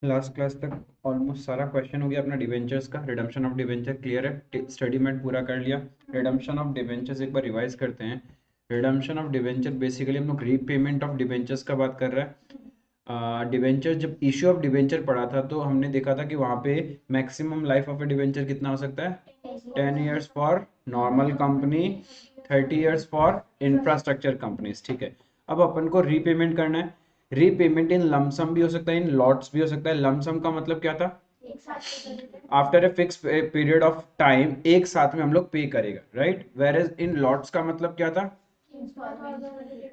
Last class तक almost सारा question हो गया अपना डिवेंचर्स का। रिडम्पशन ऑफ डिवेंचर क्लियर है, स्टडी मेट पूरा कर लिया। रिडम्पशन ऑफ डिवेंचर्स एक बार रिवाइज करते हैं। रिडम्पशन ऑफ डिवेंचर बेसिकली हम लोग रीपेमेंट ऑफ डिवेंचर्स का बात कर रहे हैं। डिवेंचर जब इश्यू ऑफ डिवेंचर पढ़ा था तो हमने देखा था कि वहाँ पे maximum life of A debenture कितना हो सकता है, 10 years for normal company, 30 years for infrastructure companies. ठीक है, अब अपन को रीपेमेंट करना है। रीपेमेंट इन लमसम भी हो सकता है, इन लॉट्स भी हो सकता है। लमसम का मतलब क्या था, after a fix period of time एक साथ में हम लोग पे करेगा, right. Whereas in lots का मतलब क्या था,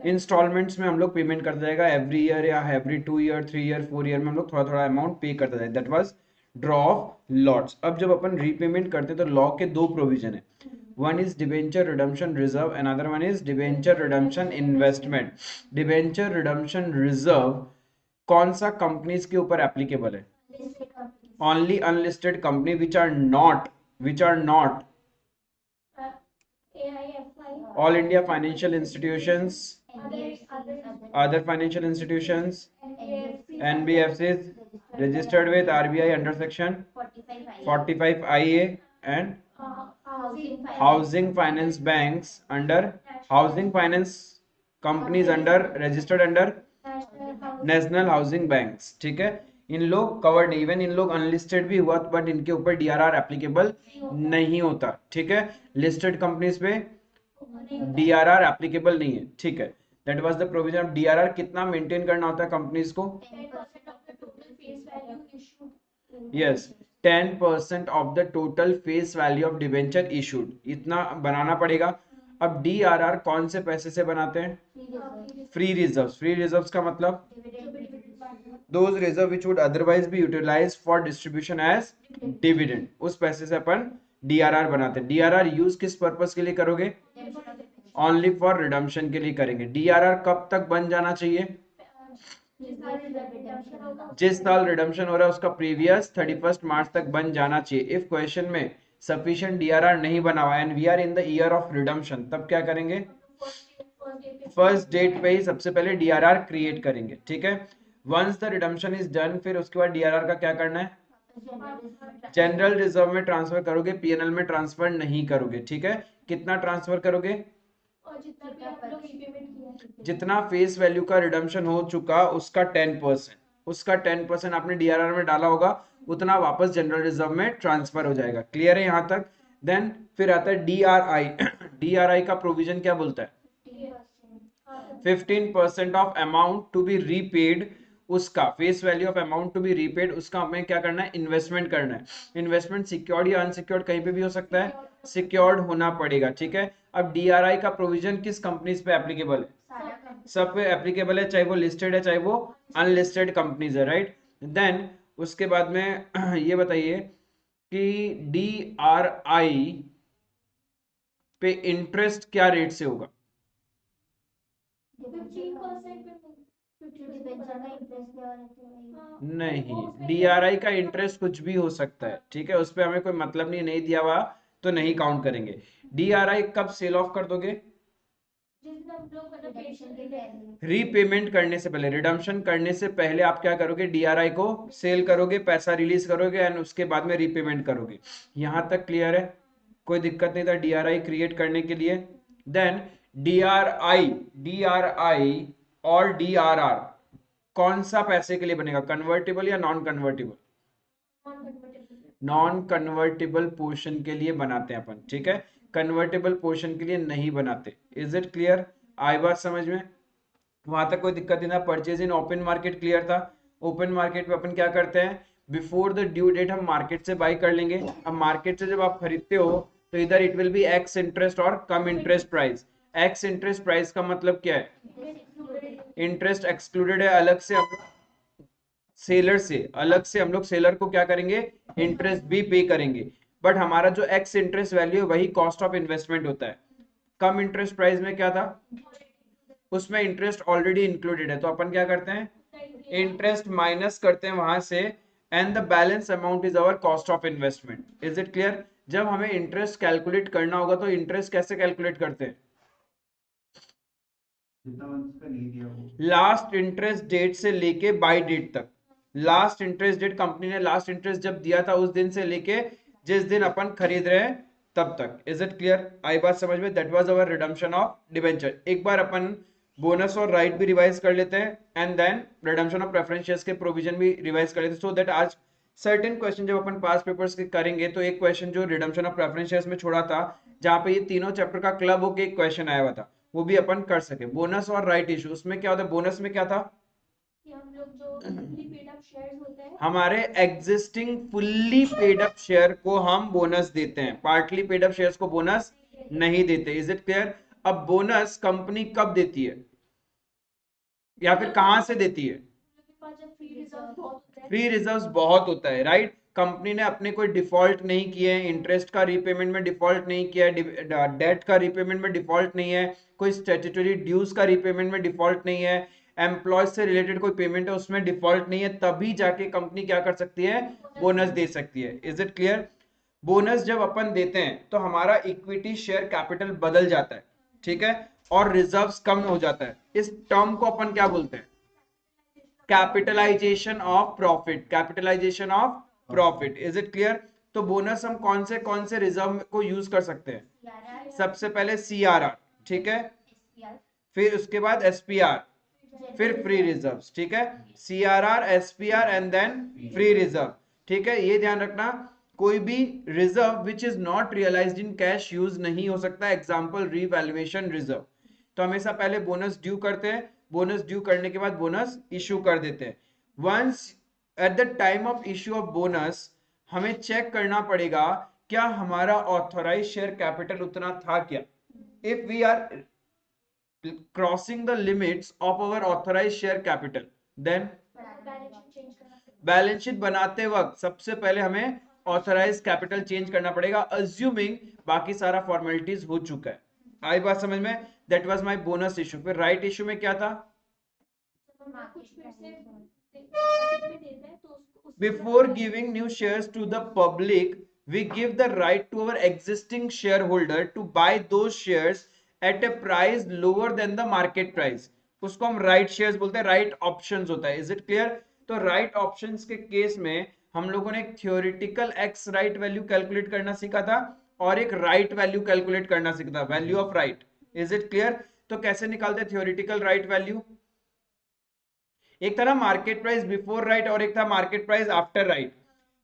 इंस्टॉलमेंट्स में हम लोग पेमेंट करते जाएगा, एवरी ईयर या एवरी 2 year 3 year 4 year में हम लोग थोड़ा थोड़ा अमाउंट पे करते जाएगा। That was draw of lots. अब जब अपन रीपेमेंट करते हैं तो लॉ के दो प्रोविजन है, one is debenture redemption reserve, another one is debenture redemption investment। debenture redemption reserve कौन सा कंपनीज के ऊपर एप्लीकेबल है, only unlisted company which are not all India financial institutions, other financial institutions, NBFCs registered with RBI under section 45 IA, and housing finance banks under housing finance companies under registered under national housing banks. ठीक है, इन लोग covered, even in लोग unlisted भी हुआ but इनके ऊपर DRR applicable नहीं होता। ठीक है, लिस्टेड कंपनीज पे डीआरआर एप्लीकेबल नहीं है। ठीक है, that was the provision of DRR. कितना मेंटेन करना होता है कंपनीज को, yes, 10% of the total face value of debenture issued, इतना बनाना पड़ेगा। अब डीआरआर कौन से पैसे से बनाते हैं, फ्री रिजर्व्स। फ्री रिजर्व्स का मतलब those reserve which would otherwise be utilized for distribution as dividend, उस पैसे से अपन डीआरआर बनाते हैं। डीआरआर यूज किस पर्पस के लिए करोगे, ओनली फॉर रिडम्पशन के लिए करेंगे। डीआरआर कब तक बन जाना चाहिए, जिस साल रिडम्पशन हो रहा है उसका प्रीवियस 31 मार्च तक बन जाना चाहिए। इफ क्वेश्चन में सफिशिएंट डीआरआर नहीं बना हुआ and we are in the year of redemption, तब क्या करेंगे, फर्स्ट डेट पे ही सबसे पहले डीआरआर क्रिएट करेंगे। ठीक है, once the redemption is done, फिर उसके बाद डीआरआर का क्या करना है, जनरल रिजर्व में ट्रांसफर करोगे, पीएनएल में ट्रांसफर नहीं करोगे। ठीक है, कितना ट्रांसफर करोगे, जितना फेस वैल्यू का रिडम्पशन हो चुका उसका 10%, उसका 10% आपने डीआरआर में डाला होगा, उतना वापस जनरल रिजर्व में ट्रांसफर हो जाएगा। क्लियर है यहां तक। देन फिर आता है डीआरआई। डीआरआई का प्रोविजन क्या बोलता है, 15% of amount to be repaid, उसका face value of amount to be repaid, उसका हमें क्या करना है, इन्वेस्टमेंट करना है। इन्वेस्टमेंट सिक्योर्ड या अनसिक्योर्ड कहीं पे भी हो सकता है, सिक्योर्ड होना पड़ेगा। ठीक है, अब डीआरआई का प्रोविजन किस कंपनीज पे एप्लीकेबल है, सब पे एप्लीकेबल है, चाहे वो लिस्टेड है चाहे वो अनलिस्टेड कंपनीज है, राइट। देन उसके बाद में ये बताइए कि डीआरआई पे इंटरेस्ट क्या रेट से होगा, नहीं, डीआरआई का इंटरेस्ट कुछ भी हो सकता है। ठीक है, उस पर हमें कोई मतलब नहीं दिया हुआ तो नहीं काउंट करेंगे। डीआरआई कब सेल ऑफ कर दोगे, रीपेमेंट करने से पहले, रिडम्पशन करने से पहले आप क्या करोगे, डीआरआई को सेल करोगे, पैसा रिलीज करोगे एंड उसके बाद में रीपेमेंट करोगे। यहां तक क्लियर है, कोई दिक्कत नहीं था डीआरआई क्रिएट करने के लिए। देन डीआरआई, डीआरआई और डीआरआर कौन सा पैसे के लिए बनेगा, कन्वर्टेबल या non convertible, non convertible portion के लिए बनाते हैं अपन। ठीक है, कन्वर्टेबल पोर्शन के लिए नहीं बनाते। इज इट क्लियर, आई बात समझ में, वहां तक कोई दिक्कत नहीं था। Purchase in open market clear था। ओपन मार्केट में अपन क्या करते हैं, बिफोर द ड्यू डेट हम मार्केट से बाई कर लेंगे। अब मार्केट से जब आप खरीदते हो तो इधर it will be ex interest और cum interest price. Ex interest price का मतलब क्या है, इंटरेस्ट एक्सक्लूडेड है, अलग से हम सेलर से, अलग से हम लोग सेलर को क्या करेंगे, इंटरेस्ट भी पे करेंगे। बट हमारा जो एक्स इंटरेस्ट वैल्यू है वही कॉस्ट ऑफ इन्वेस्टमेंट होता है। कम इंटरेस्ट प्राइस में क्या था, उसमें इंटरेस्ट ऑलरेडी इंक्लूडेड है, तो अपन क्या करते हैं, इंटरेस्ट माइनस करते हैं वहां से and the balance amount is our cost of investment. Is it clear. जब हमें इंटरेस्ट कैलकुलेट करना होगा तो इंटरेस्ट कैसे कैलकुलेट करते हैं, लास्ट इंटरेस्ट डेट से लेके बाई डेट तक, लास्ट इंटरेस्ट डेट, कंपनी ने लास्ट इंटरेस्ट जब दिया था उस दिन से लेके जिस दिन अपन खरीद रहे हैं तब तक। Is it clear? आई बात समझ में? That was our redemption of debenture. एक बार अपन बोनस और राइट भी रिवाइज कर लेते हैं and then redemption of preference shares के प्रोविजन भी रिवाइज कर लेते हैं, सो दैट आज सर्टेन क्वेश्चन जब अपन पास पेपर्स के करेंगे तो एक क्वेश्चन जो रिडम्पशन ऑफ प्रेफरेंस शेयर्स में छोड़ा था, जहां पे ये तीनों चैप्टर का क्लब होके एक क्वेश्चन आया हुआ था, वो भी अपन कर सके। बोनस और राइट इशू, उसमें क्या होता है? बोनस में क्या था कि हम लोग जो फुल्ली पेड अप शेयर्स होते हैं, हमारे existing fully paid up share को हम बोनस देते हैं, पार्टली पेड अप शेयर्स को बोनस नहीं देते। Is it clear? अब बोनस कंपनी कब देती है या फिर कहां से देती है? उनके पास जब फ्री रिजर्व बहुत होता है, फ्री रिजर्व्स बहुत होता है, राइट? कंपनी ने अपने कोई डिफॉल्ट नहीं किए हैं, इंटरेस्ट का रीपेमेंट में डिफॉल्ट नहीं किया है, डेट का रीपेमेंट में डिफॉल्ट नहीं है, कोई स्टैट्यूटरी ड्यूज का रीपेमेंट में डिफॉल्ट नहीं है, एम्प्लॉयज से रिलेटेड कोई पेमेंट है उसमें डिफॉल्ट नहीं है, तभी जाके कंपनी क्या कर सकती है? बोनस दे सकती है। Is it clear? बोनस जब अपन देते हैं तो हमारा इक्विटी शेयर कैपिटल बदल जाता है, ठीक है, और रिजर्व्स कम हो जाता है। इस टर्म को अपन क्या बोलते हैं? Capitalisation of profit, capitalisation of profit. Is it clear? तो बोनस हम कौन से रिजर्व को यूज कर सकते हैं? सबसे पहले सीआरआर, ठीक है, फिर उसके बाद एसपीआर, फिर फ्री रिजर्व्स, ठीक है, CRR, SPR and then free reserve, ठीक है। ये ध्यान रखना, कोई भी reserve which is not realised in cash use नहीं हो सकता। Example revaluation reserve. तो हमेशा पहले बोनस ड्यू करते हैं, बोनस ड्यू करने के बाद बोनस इशू कर देते हैं। Once at the time of issue of bonus हमें चेक करना पड़ेगा क्या हमारा ऑथोराइज शेयर कैपिटल उतना था क्या। If we are crossing the limits of our authorise share capital, then balance sheet change करना पड़ेगा। बैलेंस शीट बनाते वक्त सबसे पहले हमें ऑथराइज कैपिटल चेंज करना पड़ेगा, अज्यूमिंग बाकी सारा फॉर्मेलिटीज हो चुका है। आई बात समझ में? That was my bonus issue. फिर राइट इशू में क्या था? जब हम कुछ फिर से मार्केट में देते हैं तो उसको उससे Before giving new shares to the public, we give the right to our existing shareholder to buy those shares at a price lower than the market price. उसको हम राइट शेयर्स बोलते हैं, राइट ऑप्शंस होता है। Is it clear? तो right options के case में हम लोगों ने एक theoretical x right value calculate करना सीखा था और एक राइट वैल्यू कैलकुलेट करना सीखा था, value of right. Is it clear? तो कैसे निकालते हैं थियोरिटिकल राइट वैल्यू? एक था ना मार्केट प्राइस बिफोर राइट और एक था market price after right.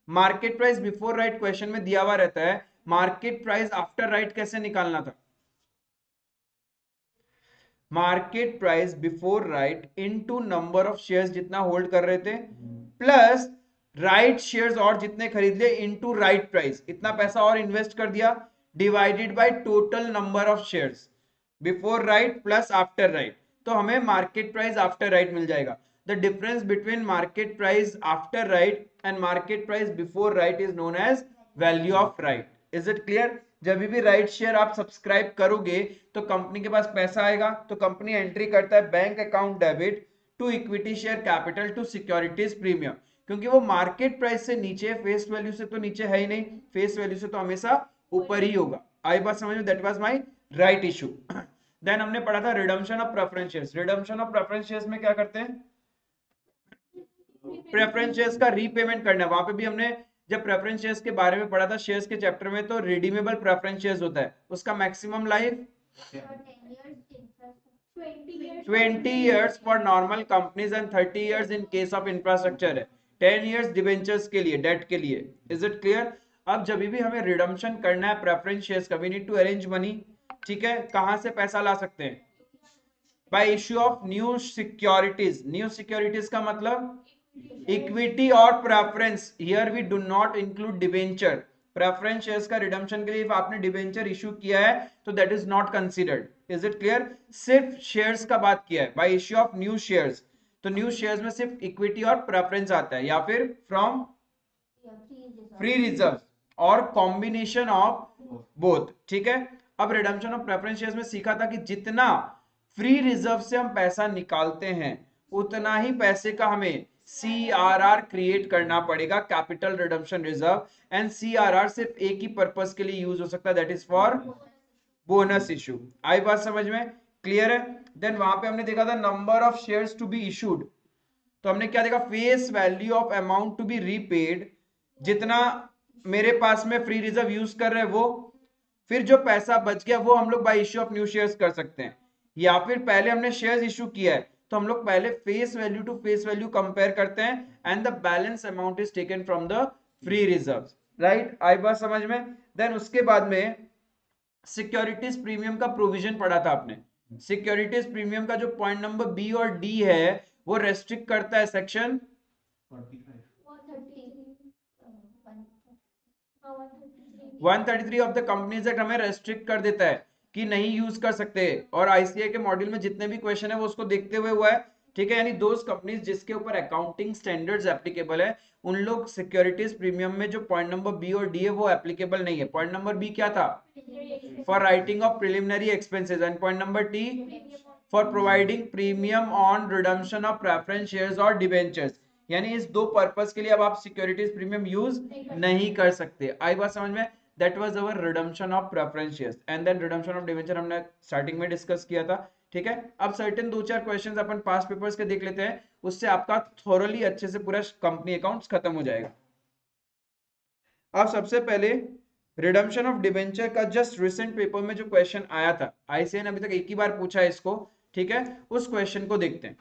Market price before right question में दिया हुआ रहता है, मार्केट प्राइस आफ्टर राइट कैसे निकालना था? Market price before right into number of shares जितना होल्ड कर रहे थे प्लस राइट शेयर्स और जितने खरीद लिए इनटू राइट प्राइस, इतना पैसा और इन्वेस्ट कर दिया, divided by total number of shares before right plus after right. तो हमें मार्केट प्राइस आफ्टर राइट मिल जाएगा। The difference between market price after right and market price before right is known as value of right. Is it clear? जब भी right share आप subscribe करोगे तो company के पास पैसा आएगा, तो कंपनी एंट्री करता है bank account debit to equity share capital to securities premium, क्योंकि वो मार्केट प्राइस से नीचे, फेस वैल्यू से तो नीचे है ही नहीं, फेस वैल्यू से तो हमेशा ऊपर ही होगा। आई बात समझ में? That was my right issue. Then हमने पढ़ा था redemption of preference shares. Redemption of preference shares में क्या करते हैं? प्रेफरेंस शेयर्स का रीपेमेंट करना है। वहां पे भी हमने जब प्रेफरेंस शेयर्स के बारे में पढ़ा था शेयर्स के चैप्टर में, तो रिडीमेबल प्रेफरेंस शेयर्स होता है, उसका maximum life 20 years for normal companies and 30 years in case of infrastructure है। 10 years डिबेंचर्स के लिए, डेट के लिए। Is it clear? अब जब भी हमें रिडम्पशन करना है प्रेफरेंस शेयर्स का, we need to arrange money, ठीक है। कहां से पैसा ला सकते हैं? By issue of new securities. New securities का मतलब इक्विटी और preference. Here we do not include debenture. Preference shares का रिडम्पशन के लिए आपने डिबेंचर इशू किया है तो that is not considered. Is it clear? सिर्फ शेयर्स का बात किया है, bye issue of new shares. तो न्यू शेयर्स में सिर्फ इक्विटी और प्रेफरेंस आता है, या फिर फ्रॉम फ्री रिजर्व और कॉम्बिनेशन ऑफ बोथ, ठीक है। अब रिडम्पशन ऑफ प्रेफरेंस शेयर्स में सीखा था कि जितना फ्री रिजर्व से हम पैसा निकालते हैं उतना ही पैसे का हमें सीआरआर क्रिएट करना पड़ेगा, capital redemption reserve. And CRR सिर्फ एक ही पर्पस के लिए यूज हो सकता है, that is for bonus issue. आई बात समझ में? क्लियर है? देन वहां पे हमने देखा था number of shares to be issued. तो हमने क्या देखा, face value of amount to be repaid, जितना मेरे पास में फ्री रिजर्व यूज कर रहे हैं वो, फिर जो पैसा बच गया वो हम लोग bye issue of new shares कर सकते हैं, या फिर पहले हमने शेयर्स इशू किया है तो हम लोग पहले face value to face value compare करते हैं and the balance amount is taken from the free reserve, right. आई बात समझ में। देन उसके बाद में सिक्योरिटीज प्रीमियम का प्रोविजन पढ़ा था आपने। सिक्योरिटीज प्रीमियम का जो पॉइंट नंबर बी और डी है वो रेस्ट्रिक्ट करता है section 133 of the companies act, हमें रेस्ट्रिक्ट कर देता है कि नहीं यूज कर सकते। और आईसीआई के मॉड्यूल में जितने भी क्वेश्चन है वो उसको देखते हुए हुआ है, ठीक है। यानी दोज कंपनीज जिसके ऊपर अकाउंटिंग स्टैंडर्ड्स एप्लीकेबल है उन लोग सिक्योरिटीज प्रीमियम में जो पॉइंट नंबर बी और डी है वो एप्लीकेबल नहीं है। पॉइंट नंबर बी क्या था, for writing of preliminary expenses, and point number T for providing premium on redemption of preference shares और डिबेंचर्स। यानी इस दो पर्पस के लिए अब आप सिक्योरिटीज प्रीमियम यूज नहीं कर सकते। आई बात समझ में। That was our redemption of preference shares and then redemption of debenture हमने स्टार्टिंग में डिस्कस किया था, ठीक है। अब सर्टेन दो चार क्वेश्चंस अपन पास्ट पेपर्स के देख लेते हैं, उससे आपका थोरली अच्छे से पूरा कंपनी अकाउंट्स खत्म हो जाएगा। अब सबसे पहले रिडम्पशन ऑफ डिबेंचर का जस्ट रिसेंट पेपर में जो क्वेश्चन आया था, आईसीआई ने अभी तक एक ही बार पूछा है इसको, ठीक है। उस क्वेश्चन को देखते हैं।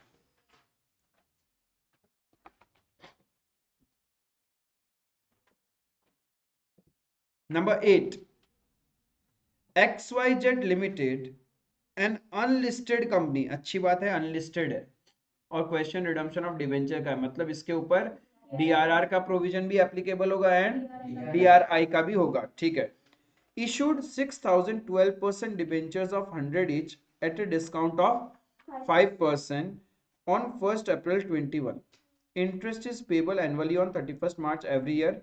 Number 8, XYZ limited an unlisted company, अच्छी बात है अनलिस्टेड है, और क्वेश्चन रिडम्पशन ऑफ डिबेंचर का है, मतलब इसके ऊपर डीआरआर का प्रोविजन भी एप्लीकेबल होगा एंड डीआरआई का भी होगा, ठीक है। issued 6,012% debentures of 100 each at a discount of 5% on 1st April 21. Interest is payable annually on 31st March every year.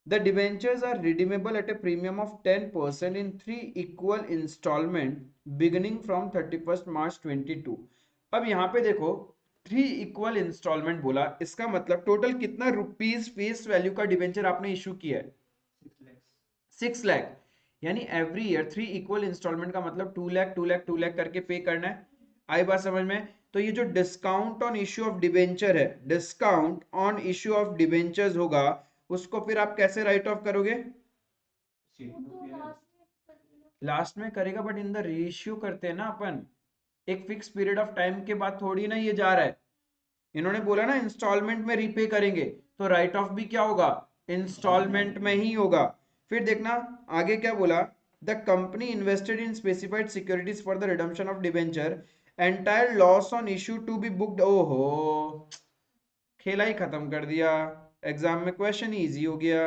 The debentures are redeemable at a premium of 10% in 3 equal installment beginning from 31st March 22. अब यहाँ पे देखो 3 equal instalment बोला, इसका मतलब total कितना rupees face value का debenture आपने इशू किया है, 6 लाख। यानी एवरी ईयर 3 इक्वल इंस्टॉलमेंट का मतलब 2 लाख 2 लाख 2 लाख करके पे करना है। आई बात समझ में। तो ये जो discount on issue of debenture है, discount on issue of debentures होगा, उसको फिर आप कैसे राइट ऑफ करोगे, लास्ट में करेगा, बट इन द रेशियो करते हैं ना अपन, एक फिक्स पीरियड ऑफ टाइम के बाद थोड़ी ना ये जा रहा है। इन्होंने बोला ना इंस्टॉलमेंट में रीपे करेंगे, तो राइट ऑफ भी क्या होगा, इंस्टॉलमेंट में ही होगा। फिर देखना आगे क्या बोला, the company invested in specified securities for the redemption of debenture, entire loss on issue to be booked. ओहो, खेला ही खत्म कर दिया, एग्जाम में क्वेश्चन इजी हो गया।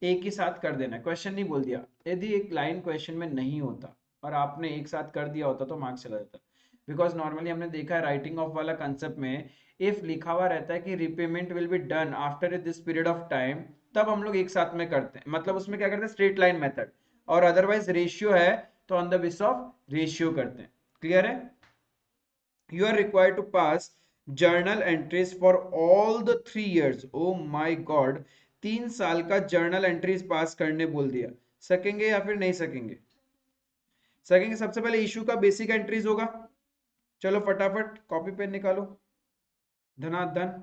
एक ही साथ कर देना, क्वेश्चन नहीं बोल दिया। यदि एक लाइन क्वेश्चन में नहीं होता और आपने एक साथ कर दिया होता तो मार्क्स चला जाता, बिकॉज नॉर्मली हमने देखा है राइटिंग ऑफ वाला कंसेप्ट में इफ लिखा हुआ रहता है कि repayment will be done after this period of time, तब हम लोग एक साथ में करते हैं, मतलब उसमें क्या करते हैं, स्ट्रेट लाइन मेथड। और अदरवाइज रेशियो है तो on the basis of ratio करते हैं। क्लियर है। You are required to pass journal entries for all the 3 years। Oh my god, 3 साल का जर्नल एंट्रीज पास करने बोल दिया। सकेंगे या फिर नहीं सकेंगे, सकेंगे। सबसे पहले इशू का बेसिक एंट्रीज होगा, चलो फटाफट कॉपी पेन निकालो, धनाधन।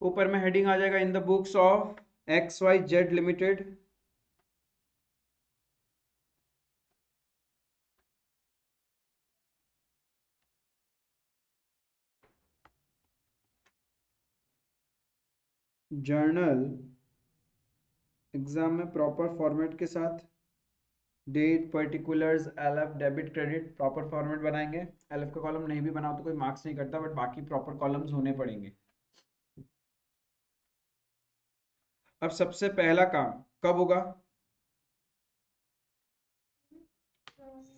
ऊपर में हेडिंग आ जाएगा in the books of XYZ limited. Journal exam में प्रॉपर फॉर्मेट के साथ date particulars LF debit credit proper format बनाएंगे। एलएफ का कॉलम नहीं भी बनाओ तो कोई मार्क्स नहीं करता, बट बाकी प्रॉपर कॉलम्स होने पड़ेंगे। अब सबसे पहला काम कब होगा,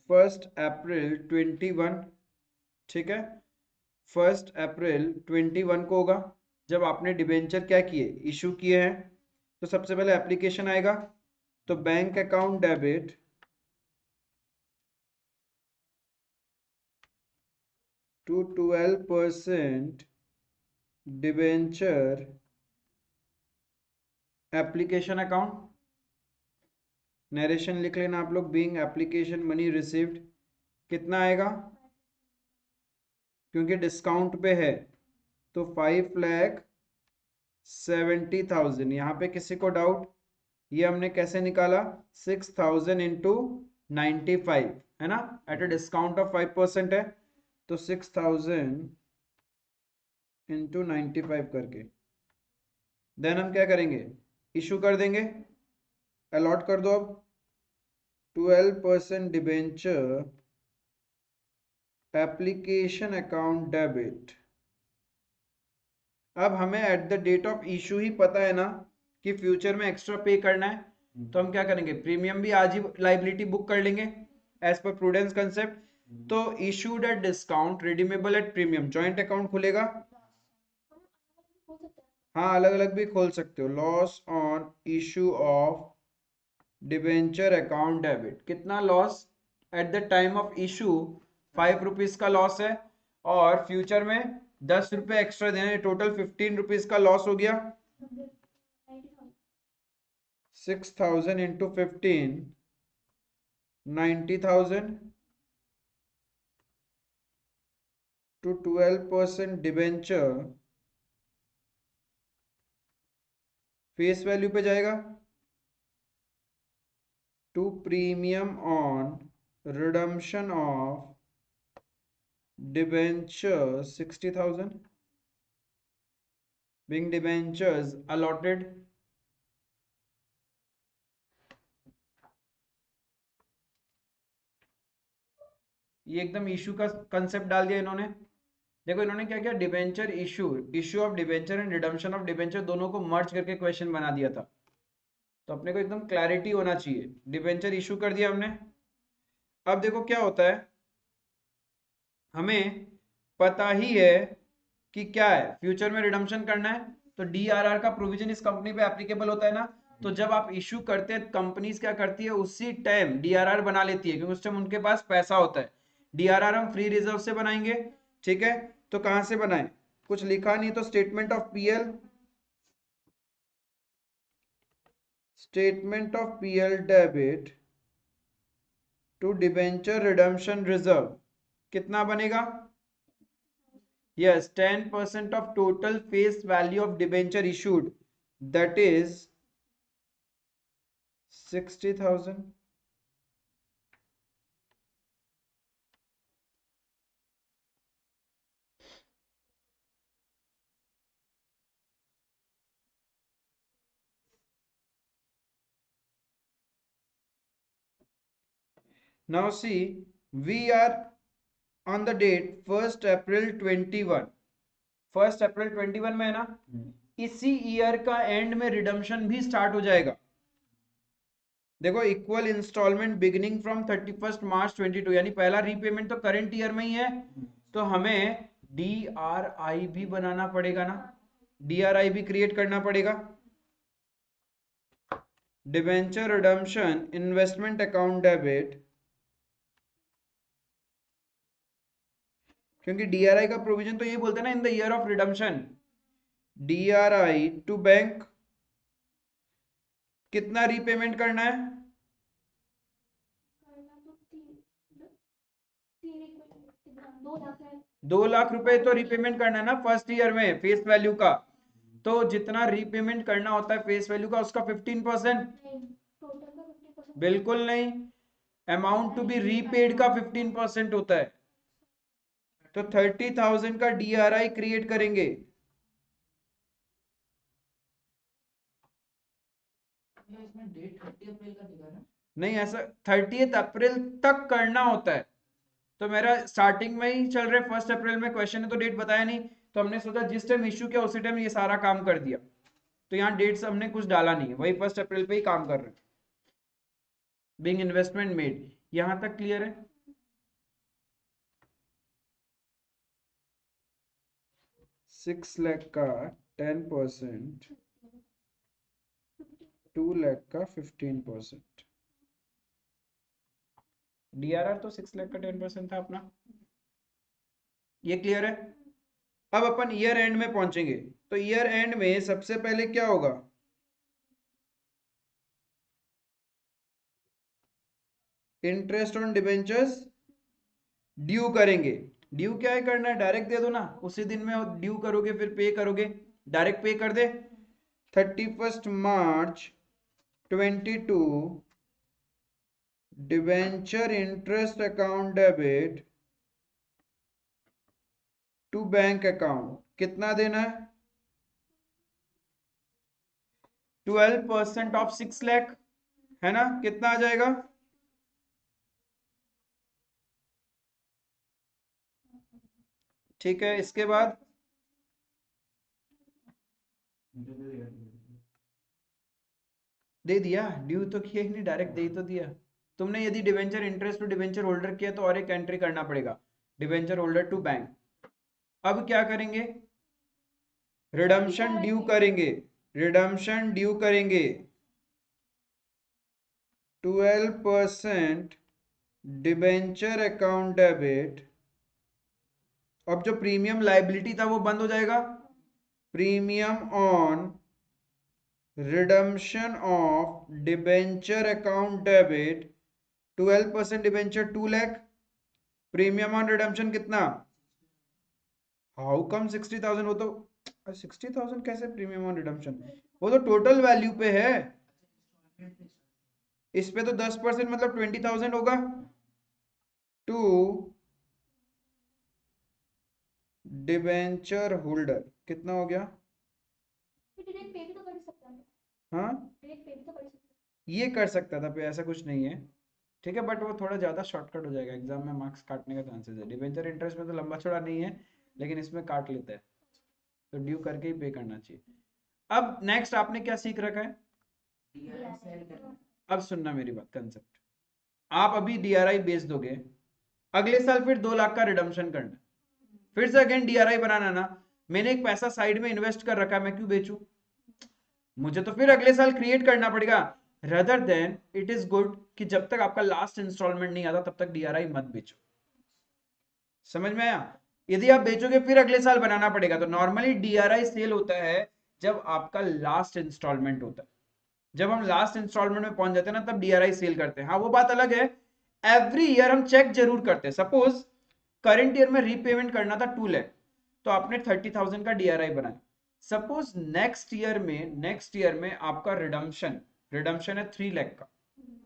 1 अप्रैल 21, ठीक है। 1 अप्रैल 21 को होगा, जब आपने डिबेंचर क्या किए, इशू किए हैं। तो सबसे पहले एप्लीकेशन आएगा, तो bank account debit to 12% debenture application account, narration लिख लेना आप लोग, बीइंग एप्लीकेशन मनी रिसीव्ड, कितना आएगा क्योंकि डिस्काउंट पे है तो 5,70,000। यहाँ पे किसी को डाउट? ये हमने कैसे निकाला? 6,000 इंटू 95 है ना, एट अ डिस्काउंट ऑफ 5% है तो 6,000 इंटू 95 करके देन हम क्या करेंगे, इशू कर देंगे, अलॉट कर दो। अब 12% डिबेंचर एप्लीकेशन अकाउंट डेबिट। अब हमें at the date of issue ही पता है ना कि फ्यूचर में एक्स्ट्रा पे करना है, तो हम क्या करेंगे, प्रीमियम भी आज ही लाइबिलिटी बुक कर लेंगे एज पर प्रूडेंस कंसेप्ट। तो issued at discount redeemable at premium, joint account खुलेगा। हाँ अलग अलग भी खोल सकते हो। Loss on issue of debenture account debit, कितना loss at the time of issue? 5 rupees का लॉस है और फ्यूचर में 10 रुपए एक्स्ट्रा देने, टोटल 15 रुपीज का लॉस हो गया। 6,000 into 15 90,000 to 12% debenture face value पे जाएगा to premium on redemption of debenture 60,000 being debentures allotted। ये एकदम इशू का कंसेप्ट डाल दिया इन्होंने। देखो इन्होंने क्या किया, debenture issue, issue of debenture and redemption of debenture दोनों को मर्ज करके क्वेश्चन बना दिया था, तो अपने को एकदम क्लैरिटी होना चाहिए। डिबेंचर इशू कर दिया हमने। अब देखो क्या होता है, हमें पता ही है कि क्या है, फ्यूचर में रिडम्पशन करना है तो डीआरआर का प्रोविजन इस कंपनी पे एप्लीकेबल होता है ना। तो जब आप इशू करते हैं कंपनीज क्या करती है, उसी टाइम डीआरआर बना लेती है क्योंकि उस टाइम उनके पास पैसा होता है। डीआरआर हम फ्री रिजर्व से बनाएंगे, ठीक है। तो कहां से बनाए, कुछ लिखा नहीं तो statement of PL, statement of PL debit to debenture redemption reserve कितना बनेगा? Yes, 10% of total face value of debenture issued, that is 60,000. Now see, we are on the date 1st April 21. 1st April 21 में है ना, इसी year का and में redemption भी start हो जाएगा। देखो equal instalment beginning from 31st March 22, यानी पहला रीपेमेंट तो करंट ईयर में ही है, तो हमें डीआरआई भी बनाना पड़ेगा ना, डीआरआई भी क्रिएट करना पड़ेगा। Debenture redemption investment account debit, क्योंकि डीआरआई का प्रोविजन तो ये बोलते हैं ना, in the year of redemption DRI to bank कितना रीपेमेंट करना है? 2 लाख रुपए तो रीपेमेंट करना है ना फर्स्ट ईयर में फेस वैल्यू का, तो जितना रीपेमेंट करना होता है फेस वैल्यू का उसका 15%। बिल्कुल नहीं, अमाउंट टू बी रीपेड का 15% होता है, तो 30,000 का डीआरआई क्रिएट करेंगे। इसमें डेट 30 अप्रैल का दिखा ना, नहीं ऐसा 30 अप्रैल तक करना होता है, तो मेरा स्टार्टिंग में ही चल रहा है 1 अप्रैल में, क्वेश्चन ने तो डेट बताया नहीं, तो हमने सोचा जिस टाइम इश्यू किया उसी टाइम ये सारा काम कर दिया, तो यहाँ डेट्स हमने कुछ डाला नहीं है, वही 1 अप्रैल पे ही काम कर रहे हैं। बीइंग इन्वेस्टमेंट मेड, यहाँ तक क्लियर है? ₹6 लाख का 10%, 2 लाख का 15%। डीआरआर तो 6 लाख का 10% था अपना। ये क्लियर है? अब अपन ईयर एंड में पहुंचेंगे, तो ईयर एंड में सबसे पहले क्या होगा? इंटरेस्ट ऑन डिबेंचर्स ड्यू करेंगे। ड्यू क्या है करना है? डायरेक्ट दे दो ना, उसी दिन में ड्यू करोगे फिर पे करोगे, डायरेक्ट पे कर दे। 31 March 22 debenture interest account debit to bank account, कितना देना है? 12% ऑफ 6 लाख, है ना? कितना आ जाएगा? ठीक है, इसके बाद दे दिया, ड्यू तो किया ही नहीं, डायरेक्ट दे ही तो दिया। तुमने यदि debenture interest to debenture holder किया तो और एक एंट्री करना पड़ेगा, डिवेंचर होल्डर टू बैंक। अब क्या करेंगे? रिडम्पशन ड्यू करेंगे, रिडम्पशन ड्यू करेंगे 12% डिबेंचर अकाउंट डेबिट। अब जो प्रीमियम लाइबिलिटी था वो बंद हो जाएगा, premium on redemption of debenture account debit 12% debenture 2 lakh, premium on redemption कितना? How come 60,000? वो तो 60,000 कैसे प्रीमियम ऑन रिडम्पशन? वो तो टोटल वैल्यू पे है, इस पे तो 10% मतलब 20,000 होगा। टू डिबेंचर होल्डर कितना हो गया? डायरेक्ट पे भी तो कर सकते हैं, हाँ, डायरेक्ट पे भी तो कर सकते ये कर सकता था पे, ऐसा कुछ नहीं है। ठीक है, बट वो थोड़ा ज़्यादा शॉर्टकट हो जाएगा, एग्जाम में मार्क्स काटने का चांसेस है। डिबेंचर इंटरेस्ट में तो लंबा चौड़ा नहीं है, लेकिन इसमें काट लेता है, तो ड्यू करके ही पे करना चाहिए। अब नेक्स्ट आपने क्या सीख रखा है? हैं। अब सुनना मेरी बात, कंसेप्ट। आप अभी डीआरआई बेच दोगे, अगले साल फिर 2 लाख का रिडम्पशन करना है, फिर से अगेन डीआरआई बनाना ना। मैंने एक पैसा साइड में इन्वेस्ट कर रखा है, मैं क्यों बेचूं? मुझे तो फिर अगले साल क्रिएट करना पड़ेगा। Rather than it is good कि जब तक आपका लास्ट इंस्टॉलमेंट नहीं आता तब तक डीआरआई मत बेचो। समझ में आया? यदि आप बेचोगे फिर अगले साल बनाना पड़ेगा। तो नॉर्मली डीआरआई सेल होता है जब आपका लास्ट इंस्टॉलमेंट होता है। जब हम लास्ट इंस्टॉलमेंट में पहुंच जाते हैं ना, तब डीआरआई सेल करते हैं। हाँ, वो बात अलग है, एवरी ईयर हम चेक जरूर करते हैं। सपोज करंट ईयर में रीपेमेंट करना था 2 लाख, तो आपने 30,000 का डीआरआई बनाया। सपोज नेक्स्ट ईयर में आपका रिडम्पशन रिडम्पशन है 3 लाख का,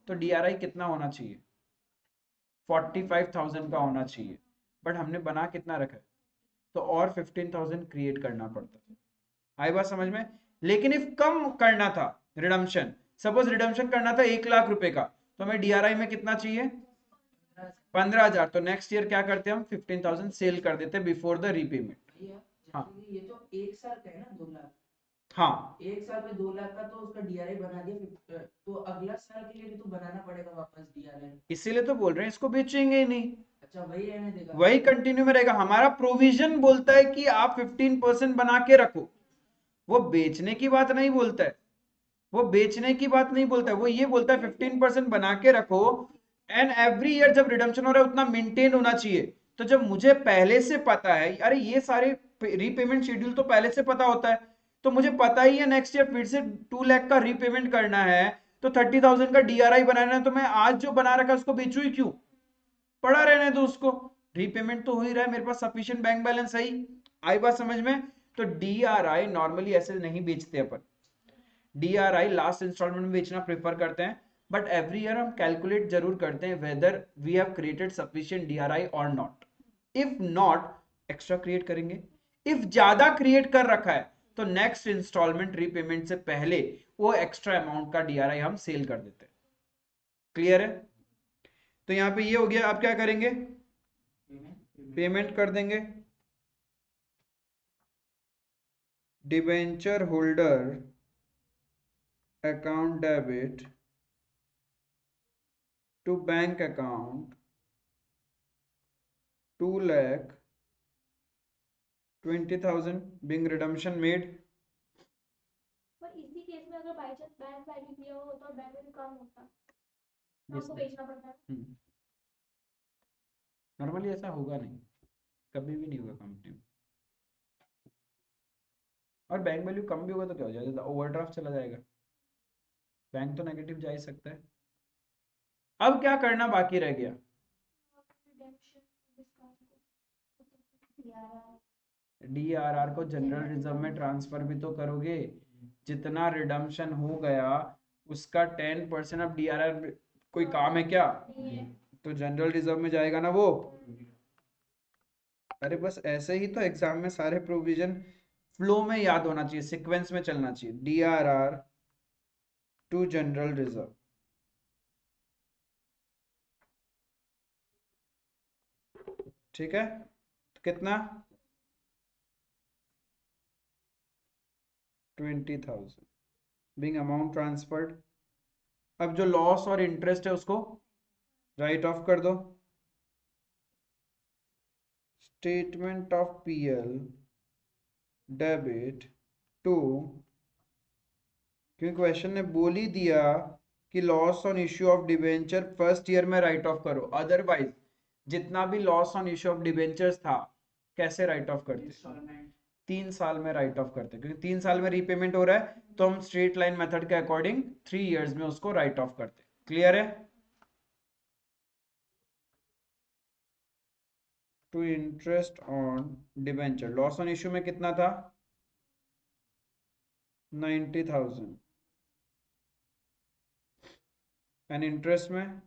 तो डीआरआई कितना होना चाहिए? 45,000 का होना चाहिए। बट हमने बना कितना रखा है? तो और 15,000 क्रिएट करना पड़ता है। आई बात समझ में? लेकिन इफ कम करना था रिडम्पशन, सपोज रिडम्पशन करना था 1 लाख रुपए का, तो हमें डीआरआई में कितना चाहिए? 15,000। तो नेक्स्ट ईयर क्या करते हैं हम? 15,000 सेल कर देते बिफोर द रीपेमेंट। हाँ ये तो एक साल का है ना, 2 लाख। हाँ, एक साल में 2 लाख का तो उसका डीआरआई बना दिया, तो अगला साल के लिए भी तो बनाना पड़ेगा वापस डीआरआई। इसीलिए तो बोल रहे हैं इसको बेचेंगे ही नहीं, अच्छा, वही रहने देगा? वही कंटिन्यू में रहेगा। हमारा प्रोविजन बोलता है कि आप 15% बना के रखो, वो बेचने की बात नहीं बोलता है। वो बेचने की बात नहीं बोलता है, वो ये बोलता है 15% बना के रखो, एंड एवरी ईयर जब रिडम्पशन हो रहा है उतना मेंटेन होना चाहिए। तो जब मुझे पहले से पता है, अरे ये सारे रीपेमेंट शेड्यूल तो पहले से पता होता है, तो मुझे पता ही है नेक्स्ट ईयर फिर से 2 लाख का रीपेमेंट करना है, तो 30,000 का डीआरआई बनाना है, तो मैं आज जो बना रखा है उसको बेचू ही क्यों? पड़ा रहने दो उसको, रीपेमेंट तो हो ही रहा है, मेरे पास सफिशिएंट बैंक बैलेंस है ही। आई बात समझ में? तो डीआरआई नॉर्मली ऐसे नहीं बेचते अपन, डीआरआई लास्ट इंस्टॉलमेंट में बेचना प्रेफर करते हैं। बट एवरी ईयर हम कैलकुलेट जरूर करते हैं whether we have created sufficient DRI और not. If not, extra create करेंगे। इफ ज्यादा क्रिएट कर रखा है तो नेक्स्ट इंस्टॉलमेंट रीपेमेंट से पहले वो एक्स्ट्रा अमाउंट का डीआरआई हम सेल कर देते हैं। क्लियर है? तो यहां पे ये हो गया। अब क्या करेंगे? पेमेंट कर देंगे। Debenture holder account debit to bank account 2,20,000 being redemption made। पर इसी केस में अगर बाई चांस बैंक वैल्यू दिया हो तो बैंक वैल्यू कम होता, तो Yes, हमको बेचना पड़ता है। नॉर्मली ऐसा होगा नहीं, कभी भी नहीं होगा कंपनी में। और बैंक वैल्यू कम भी होगा तो क्या हो जाएगा, ओवरड्राफ्ट चला जाएगा, बैंक तो नेगेटिव जा ही सकता है। अब क्या करना बाकी रह गया, डीआरआर को जनरल रिजर्व में ट्रांसफर भी तो करोगे, जितना रिडम्पशन हो गया उसका 10%। अब डीआरआर कोई काम है क्या, तो जनरल रिजर्व में जाएगा ना वो। अरे बस ऐसे ही तो एग्जाम में सारे प्रोविजन फ्लो में याद होना चाहिए, सीक्वेंस में चलना चाहिए, डीआरआर टू जनरल रिजर्व। ठीक है, तो कितना 20,000 बिंग अमाउंट ट्रांसफर्ड। अब जो लॉस और इंटरेस्ट है उसको राइट ऑफ कर दो, statement of PL debit to, क्योंकि क्वेश्चन ने बोल ही दिया कि loss on issue of debenture first year में राइट ऑफ करो, अदरवाइज जितना भी loss on issue of debentures था कैसे राइट ऑफ करते, 3 साल में राइट ऑफ करते, क्योंकि 3 साल में रीपेमेंट हो रहा है तो हम स्ट्रेट लाइन मेथड के अकॉर्डिंग 3 इयर्स में उसको राइट ऑफ करते। क्लियर है, to interest on debenture loss on issue में कितना था 90,000 एंड इंटरेस्ट में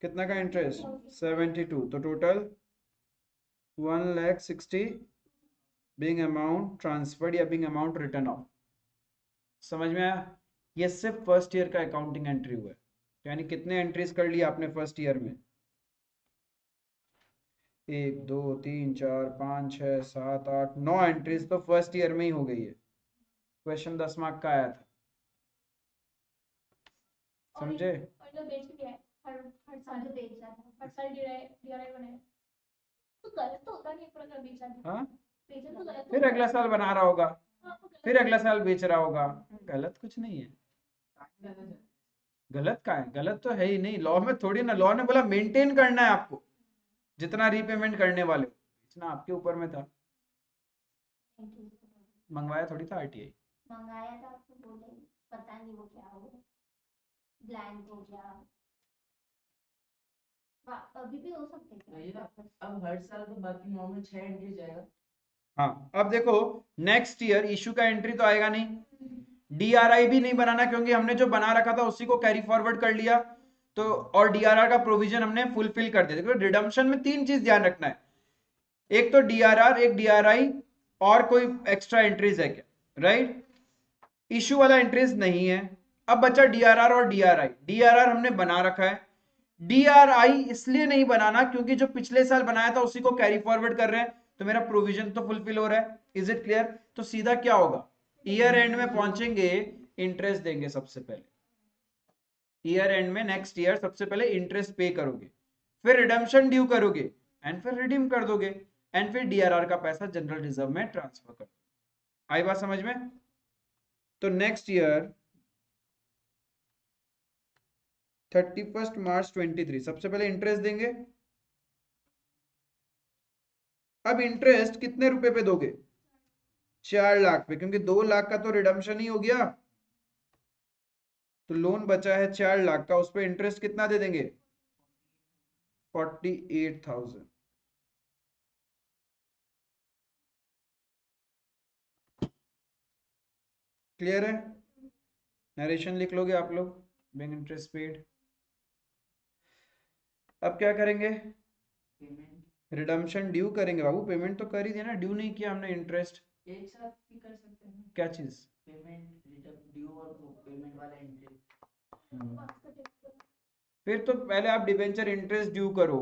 कितना का इंटरेस्ट 72, तो टोटल 1,60,000 बिंग अमाउंट ट्रांसफर्ड या बिंग अमाउंट रिटर्न ऑफ। समझ में आया, ये सिर्फ फर्स्ट ईयर का अकाउंटिंग एंट्री हुआ है, यानी कितने एंट्रीज कर लिया आपने फर्स्ट ईयर में, 1 2 3 4 5 6 7 8 9 एंट्रीज तो फर्स्ट ईयर में ही हो गई है। क्वेश्चन 10 मार्क का आया था, समझे। और जो बेच के है हर हर साल बेच रहा था, हर साल डीआरआई बनाया तो गलत तो होता नहीं, एक प्रकार बेचा भी, हाँ बेचा तो गलत फिर अगला साल बना रहा होगा, तो फिर अगला साल बेच रहा होगा, गलत कुछ नहीं है। गलत का है, गलत तो है ही नहीं, लॉ में थोड़ी ना, लॉ ने बोला मेंटेन करना है आपको, जितना रीपेमेंट करने वाले हो, इतना आपके ऊपर में था, मंगवाया थोड़ी था आरटीआई। मंगाया था आपको, बोले पता नहीं वो क्या हो, ब्लैंक हो गया, अभी भी हो सकते हैं। अब हर साल तो बाकी 9 में 6 एंट्री जाएगा। हाँ अब देखो नेक्स्ट ईयर इशू का एंट्री तो आएगा नहीं, डीआरआई भी नहीं बनाना क्योंकि हमने जो बना रखा था उसी को कैरी फॉरवर्ड कर लिया, तो और डीआरआर का प्रोविजन हमने फुलफिल कर दिया। देखो रिडम्पशन में 3 चीज ध्यान रखना है, एक तो डीआरआर, एक डीआरआई, और कोई एक्स्ट्रा एंट्रीज है क्या, राइट। इशू वाला एंट्रीज नहीं है, अब बचा डीआरआर और डीआरआई। डीआरआर हमने बना रखा है, डीआरआई इसलिए नहीं बनाना क्योंकि जो पिछले साल बनाया था उसी को कैरी फॉरवर्ड कर रहे हैं, तो मेरा प्रोविजन तो फुलफिल हो रहा है। इज इट क्लियर, तो सीधा क्या होगा, ईयर एंड में पहुंचेंगे इंटरेस्ट देंगे सबसे पहले, ईयर एंड में नेक्स्ट ईयर सबसे पहले इंटरेस्ट पे करोगे, फिर रिडम्पशन ड्यू करोगे एंड फिर रिडीम कर दोगे, एंड फिर डीआरआर का पैसा जनरल रिजर्व में ट्रांसफर कर दोगे। आई बात समझ में, तो नेक्स्ट ईयर 31 मार्च 23 सबसे पहले इंटरेस्ट देंगे। अब इंटरेस्ट कितने रुपए पे दोगे, 4 लाख पे, क्योंकि 2 लाख का तो रिडम्पशन ही हो गया, तो लोन बचा है 4 लाख का, उस पर इंटरेस्ट कितना दे देंगे 48,000। क्लियर है, नरेशन लिख लोगे आप लोग, बैंक इंटरेस्ट पेड। अब क्या करेंगे, पेमेंट रिडम्पशन ड्यू करेंगे, बाबू पेमेंट तो कर ही दिया ना, ड्यू नहीं किया हमने इंटरेस्ट, एक साथ भी कर सकते हैं, क्या चीज, पेमेंट ड्यू और पेमेंट वाला एंट्री। फिर तो पहले आप डिबेंचर इंटरेस्ट ड्यू करो,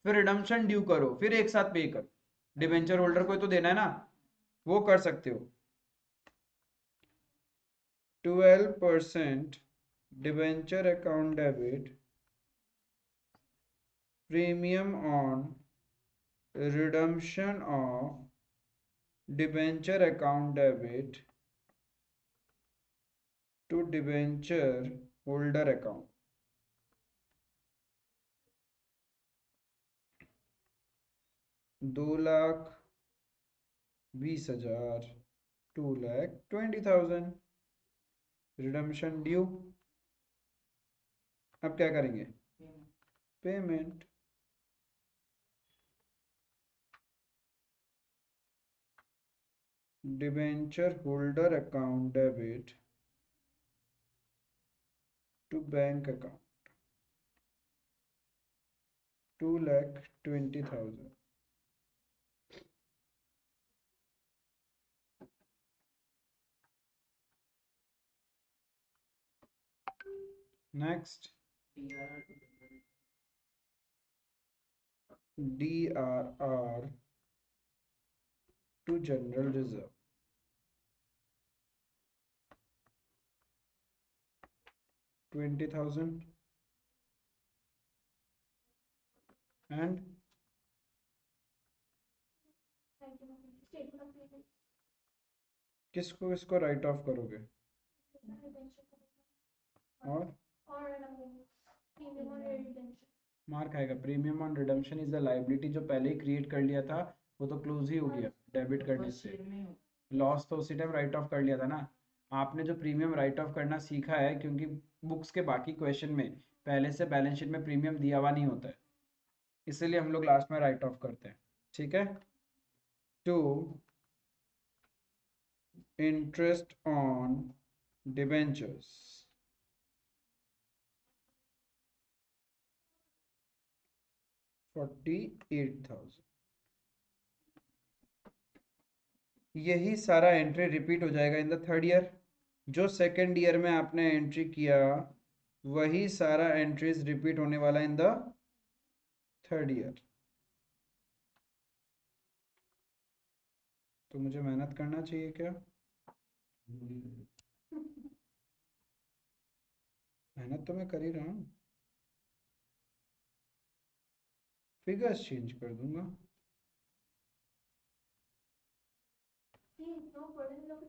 फिर रिडम्पशन ड्यू करो, फिर एक साथ पे करो, डिबेंचर होल्डर को तो देना है ना, वो कर सकते हो। 12% debenture account debit premium on redemption of debenture account debit to debenture holder account। 2,20,000, 2,20,000 redemption due. अब क्या करेंगे? Payment. Debenture holder account debit to bank account 2,20,000। Next DRR to general reserve 20,000 and statement of payment किसको किसको right of करोगे? और premium और redemption मार खाएगा। Premium on redemption is the liability जो पहले ही क्रिएट कर लिया था, वो तो क्लोज ही हो गया डेबिट करने फर्स्ट से। ईयर में लॉस तो उसी टाइम राइट ऑफ कर लिया था ना। आपने जो प्रीमियम राइट ऑफ करना सीखा है, क्योंकि बुक्स के बाकी क्वेश्चन में पहले से बैलेंस शीट में प्रीमियम दिया हुआ नहीं होता है, इसीलिए हम लोग लास्ट में राइट ऑफ करते हैं। ठीक है। To interest on debentures 48,000। यही सारा एंट्री रिपीट हो जाएगा इन द थर्ड ईयर। जो सेकेंड ईयर में आपने एंट्री किया वही सारा एंट्रीज रिपीट होने वाला इन द थर्ड ईयर। तो मुझे मेहनत करना चाहिए क्या? मेहनत तो मैं कर ही रहा हूँ, फिगर्स चेंज कर दूंगा। इतना बड़े लोग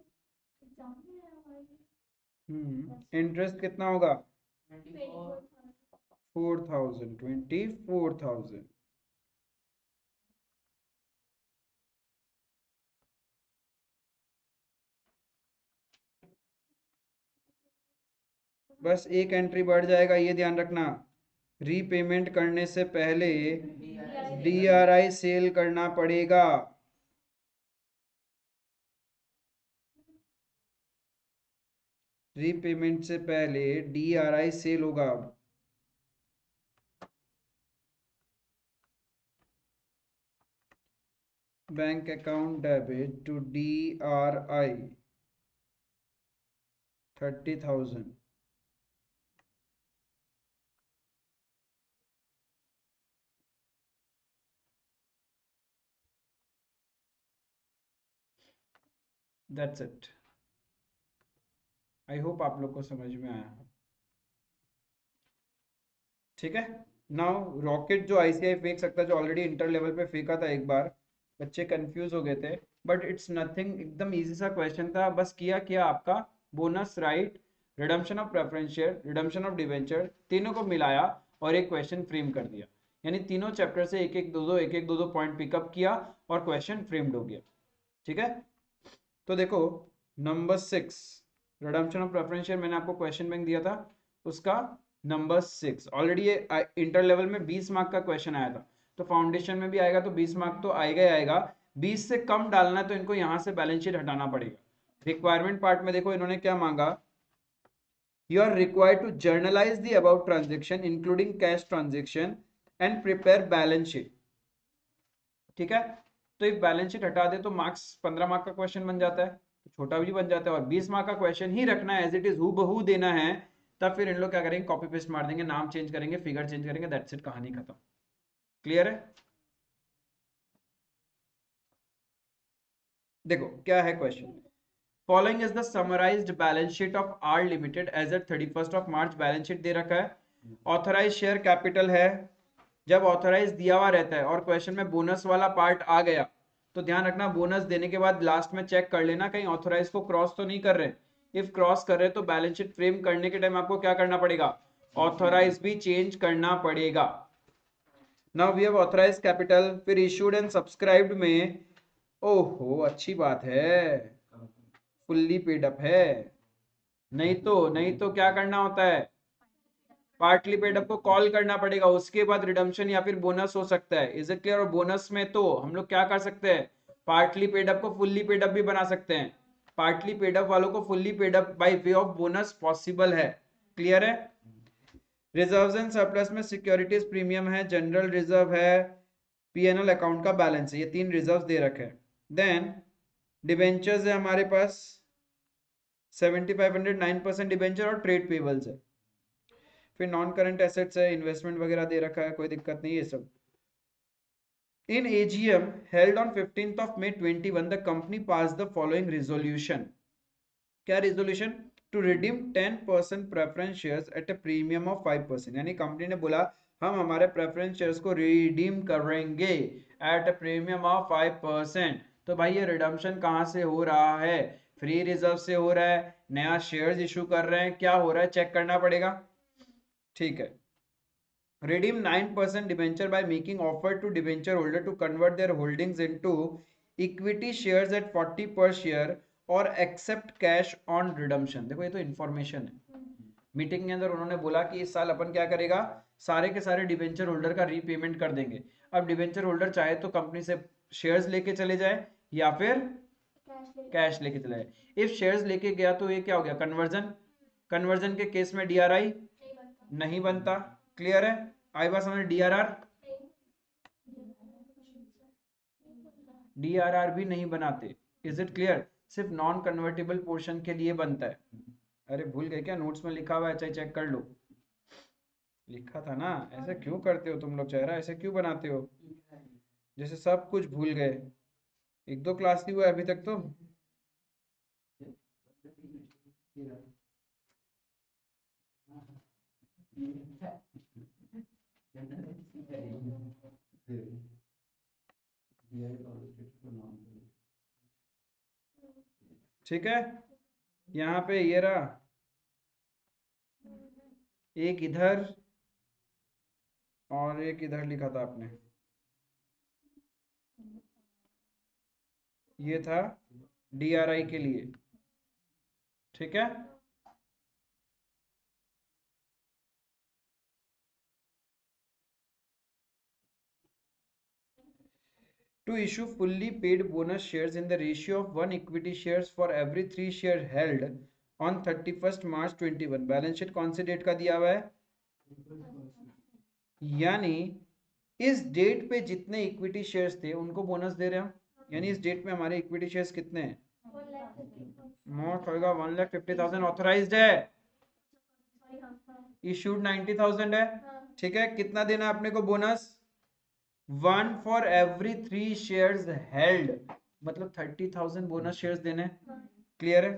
एग्जाम में है हमारे इंटरेस्ट कितना होगा? 24 4,000, 24,000। बस एक एंट्री बढ़ जाएगा, ये ध्यान रखना। रीपेमेंट करने से पहले DRI सेल करना पड़ेगा। रीपेमेंट से पहले DRI सेल होगा। Bank account debit to DRI 30,000। That's it. I hope आप लोग को समझ में आया। ठीक है। नाउ रॉकेट जो ICI फेंक सकता है, जो ऑलरेडी इंटर लेवल पे फेंका था एक बार, बच्चे कंफ्यूज हो गए थे, बट इट्स नथिंग, एकदम इजी सा क्वेश्चन था। बस किया क्या आपका bonus right, redemption of preference share, redemption of debenture, तीनों को मिलाया और एक क्वेश्चन फ्रेम कर दिया। यानी तीनों चैप्टर से एक एक दो पॉइंट पिकअप किया और क्वेश्चन फ्रेम्ड हो गया। ठीक है। तो देखो number 6 redemption of preference share, मैंने आपको क्वेश्चन बैंक दिया था, उसका नंबर 6 ऑलरेडी ये इंटर लेवल में 20 मार्क का क्वेश्चन आया था, तो फाउंडेशन में भी आएगा तो 20 मार्क तो आएगा ही आएगा। 20 से कम डालना है तो इनको यहां से बैलेंस शीट हटाना पड़ेगा। रिक्वायरमेंट पार्ट में देखो इन्होंने क्या मांगा, you are required to journalise the about transaction including cash transaction and prepare balance sheet. ठीक है। तो एक बैलेंस शीट हटा दे तो मार्क्स 15 मार्क का क्वेश्चन बन जाता है, छोटा भी बन जाता है, और 20 मार्क का क्वेश्चन ही रखना है, एज इट इज हूबहू देना है। तब फिर इन लोग क्या करेंगे, कॉपी पेस्ट मार देंगे, नाम चेंज करेंगे, फिगर चेंज करेंगे, दैट्स इट, कहानी खत्म। क्लियर है? देखो क्या है question, following is the summarised balance sheet of R limited as at 31 of March. Balance sheet दे रखा है, ऑथराइज शेयर कैपिटल है। जब ऑथराइज दिया हुआ रहता है और क्वेश्चन में बोनस वाला पार्ट आ गया तो ध्यान रखना, बोनस देने के बाद लास्ट में चेक कर लेना कहीं ऑथराइज को क्रॉस तो नहीं कर रहे। इफ क्रॉस कर रहे तो बैलेंस शीट फ्रेम करने के टाइम आपको क्या करना पड़ेगा, ऑथराइज भी चेंज करना पड़ेगा। Now we have authorise capital, फिर इशूड एंड सब्सक्राइब्ड में, ओहो अच्छी बात है, फुल्ली पेड अप है। नहीं तो क्या करना होता है, पार्टली पेड अप को कॉल करना पड़ेगा, उसके बाद रिडम्पशन या फिर बोनस हो सकता है। Is it clear? और बोनस में तो हम लोग क्या कर सकते हैं, पार्टली पेड अप को फुल्ली पेड अप भी बना सकते हैं। पार्टली पेड अप वालों को fully paid up by way of bonus possible है। क्लियर है? रिजर्व्स एंड सरप्लस में सिक्योरिटीज प्रीमियम है, जनरल रिजर्व है, पीएनएल अकाउंट का बैलेंस है, ये तीन रिजर्व दे रखे हैं। देन डिबेंचर्स है हमारे पास 7500 9% डिबेंचर और ट्रेड पेबल्स है। फिर नॉन करंट एसेट्स है, इन्वेस्टमेंट वगैरह दे रखा है, कोई दिक्कत नहीं है सब। In AGM held on 15th of May 21, the company passed the following resolution. क्या resolution? To redeem 10% preference shares at a premium of 5%. यानी कंपनी ने बोला हम हमारे प्रेफरेंस शेयर्स को रिडीम करेंगे एट अ प्रीमियम ऑफ 5%। तो भाई ये रिडम्पशन कहाँ से हो रहा है, फ्री रिजर्व से हो रहा है, नया शेयर्स इशू कर रहे हैं, क्या हो रहा है चेक करना पड़ेगा। ठीक है, redeem 9% debenture by making offer to debenture holder to convert their holdings into equity shares at 40 per share और accept cash on redemption। देखो ये तो इंफॉर्मेशन है। मीटिंग के अंदर उन्होंने बोला कि इस साल अपन क्या करेगा, सारे के सारे डिबेंचर होल्डर का रीपेमेंट कर देंगे। अब डिबेंचर होल्डर चाहे तो कंपनी से शेयर्स लेके चले जाए या फिर कैश लेके चले जाए। इफ शेयर्स लेके गया तो ये क्या हो गया, कन्वर्जन के केस में डीआरआई नहीं बनता। क्लियर है? आई बात समझ? डीआरआर भी नहीं बनाते। Is it clear? सिर्फ नॉन कन्वर्टेबल पोर्शन के लिए बनता है। अरे भूल गए क्या, नोट्स में लिखा हुआ है, चाहे चेक कर लो, लिखा था ना। ऐसे क्यों करते हो तुम लोग, चेहरा ऐसे क्यों बनाते हो जैसे सब कुछ भूल गए। एक दो क्लास नहीं हुआ अभी तक तो। ठीक है, यहाँ पे ये रहा, एक इधर और एक इधर लिखा था आपने, ये था डीआरआई के लिए। ठीक है, to issue fully paid bonus shares in the ratio of 1 equity shares for every 3 share held on 31st March 21। Balance sheet कौन से डेट का दिया हुआ है, यानी इस डेट पे जितने इक्विटी शेयर्स थे उनको बोनस दे रहे हो। यानी इस डेट में हमारे इक्विटी शेयर्स कितने हैं, मोट होगा 1,50,000 ऑथराइज्ड है, इशूड 90,000 है। ठीक है, कितना देना है अपने को bonus, 1 for every 3 shares held, मतलब 30,000 बोनस शेयर्स देने। क्लियर है?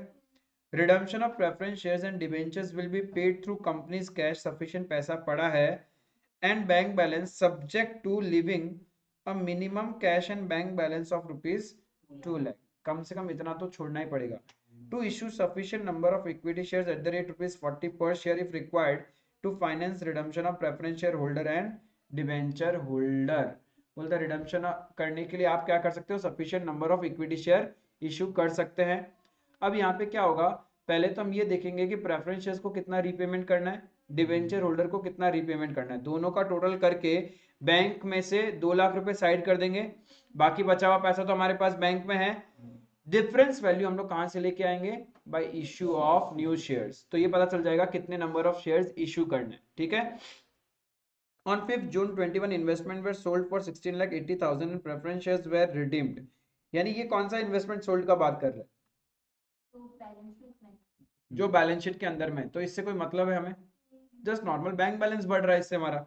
Redemption of preference shares and debentures will be paid through companies cash, sufficient पैसा पड़ा है and bank balance subject to living a minimum cash and bank balance of ₹2 lakh. कम से कम इतना तो छोड़ना ही पड़ेगा। To issue sufficient number of equity shares at the rate ₹40 per share if required to finance redemption of preference share holder and debenture holder. बोलता redemption करने के लिए आप क्या कर सकते हो, sufficient number of equity share issue कर सकते हैं। अब यहाँ पे क्या होगा, पहले तो हम ये देखेंगे कि प्रेफरेंस शेयर्स को कितना रीपेमेंट करना है, डिवेंचर होल्डर को कितना रीपेमेंट करना है, दोनों का टोटल करके बैंक में से 2 लाख रुपए साइड कर देंगे, बाकी बचा हुआ पैसा तो हमारे पास बैंक में है। डिफरेंस वैल्यू हम लोग कहां से लेके आएंगे, bye issue of new shares. तो ये पता चल जाएगा कितने नंबर ऑफ शेयर्स इश्यू करने। ठीक है, On 5th June 21, investment were sold for 16,80,000 and preference shares were redeemed। यानी ये कौन सा इन्वेस्टमेंट सोल्ड का बात कर रहे हैं, जो बैलेंस शीट के अंदर में, तो इससे कोई मतलब है हमें, जस्ट नॉर्मल बैंक बैलेंस बढ़ रहा है इससे हमारा।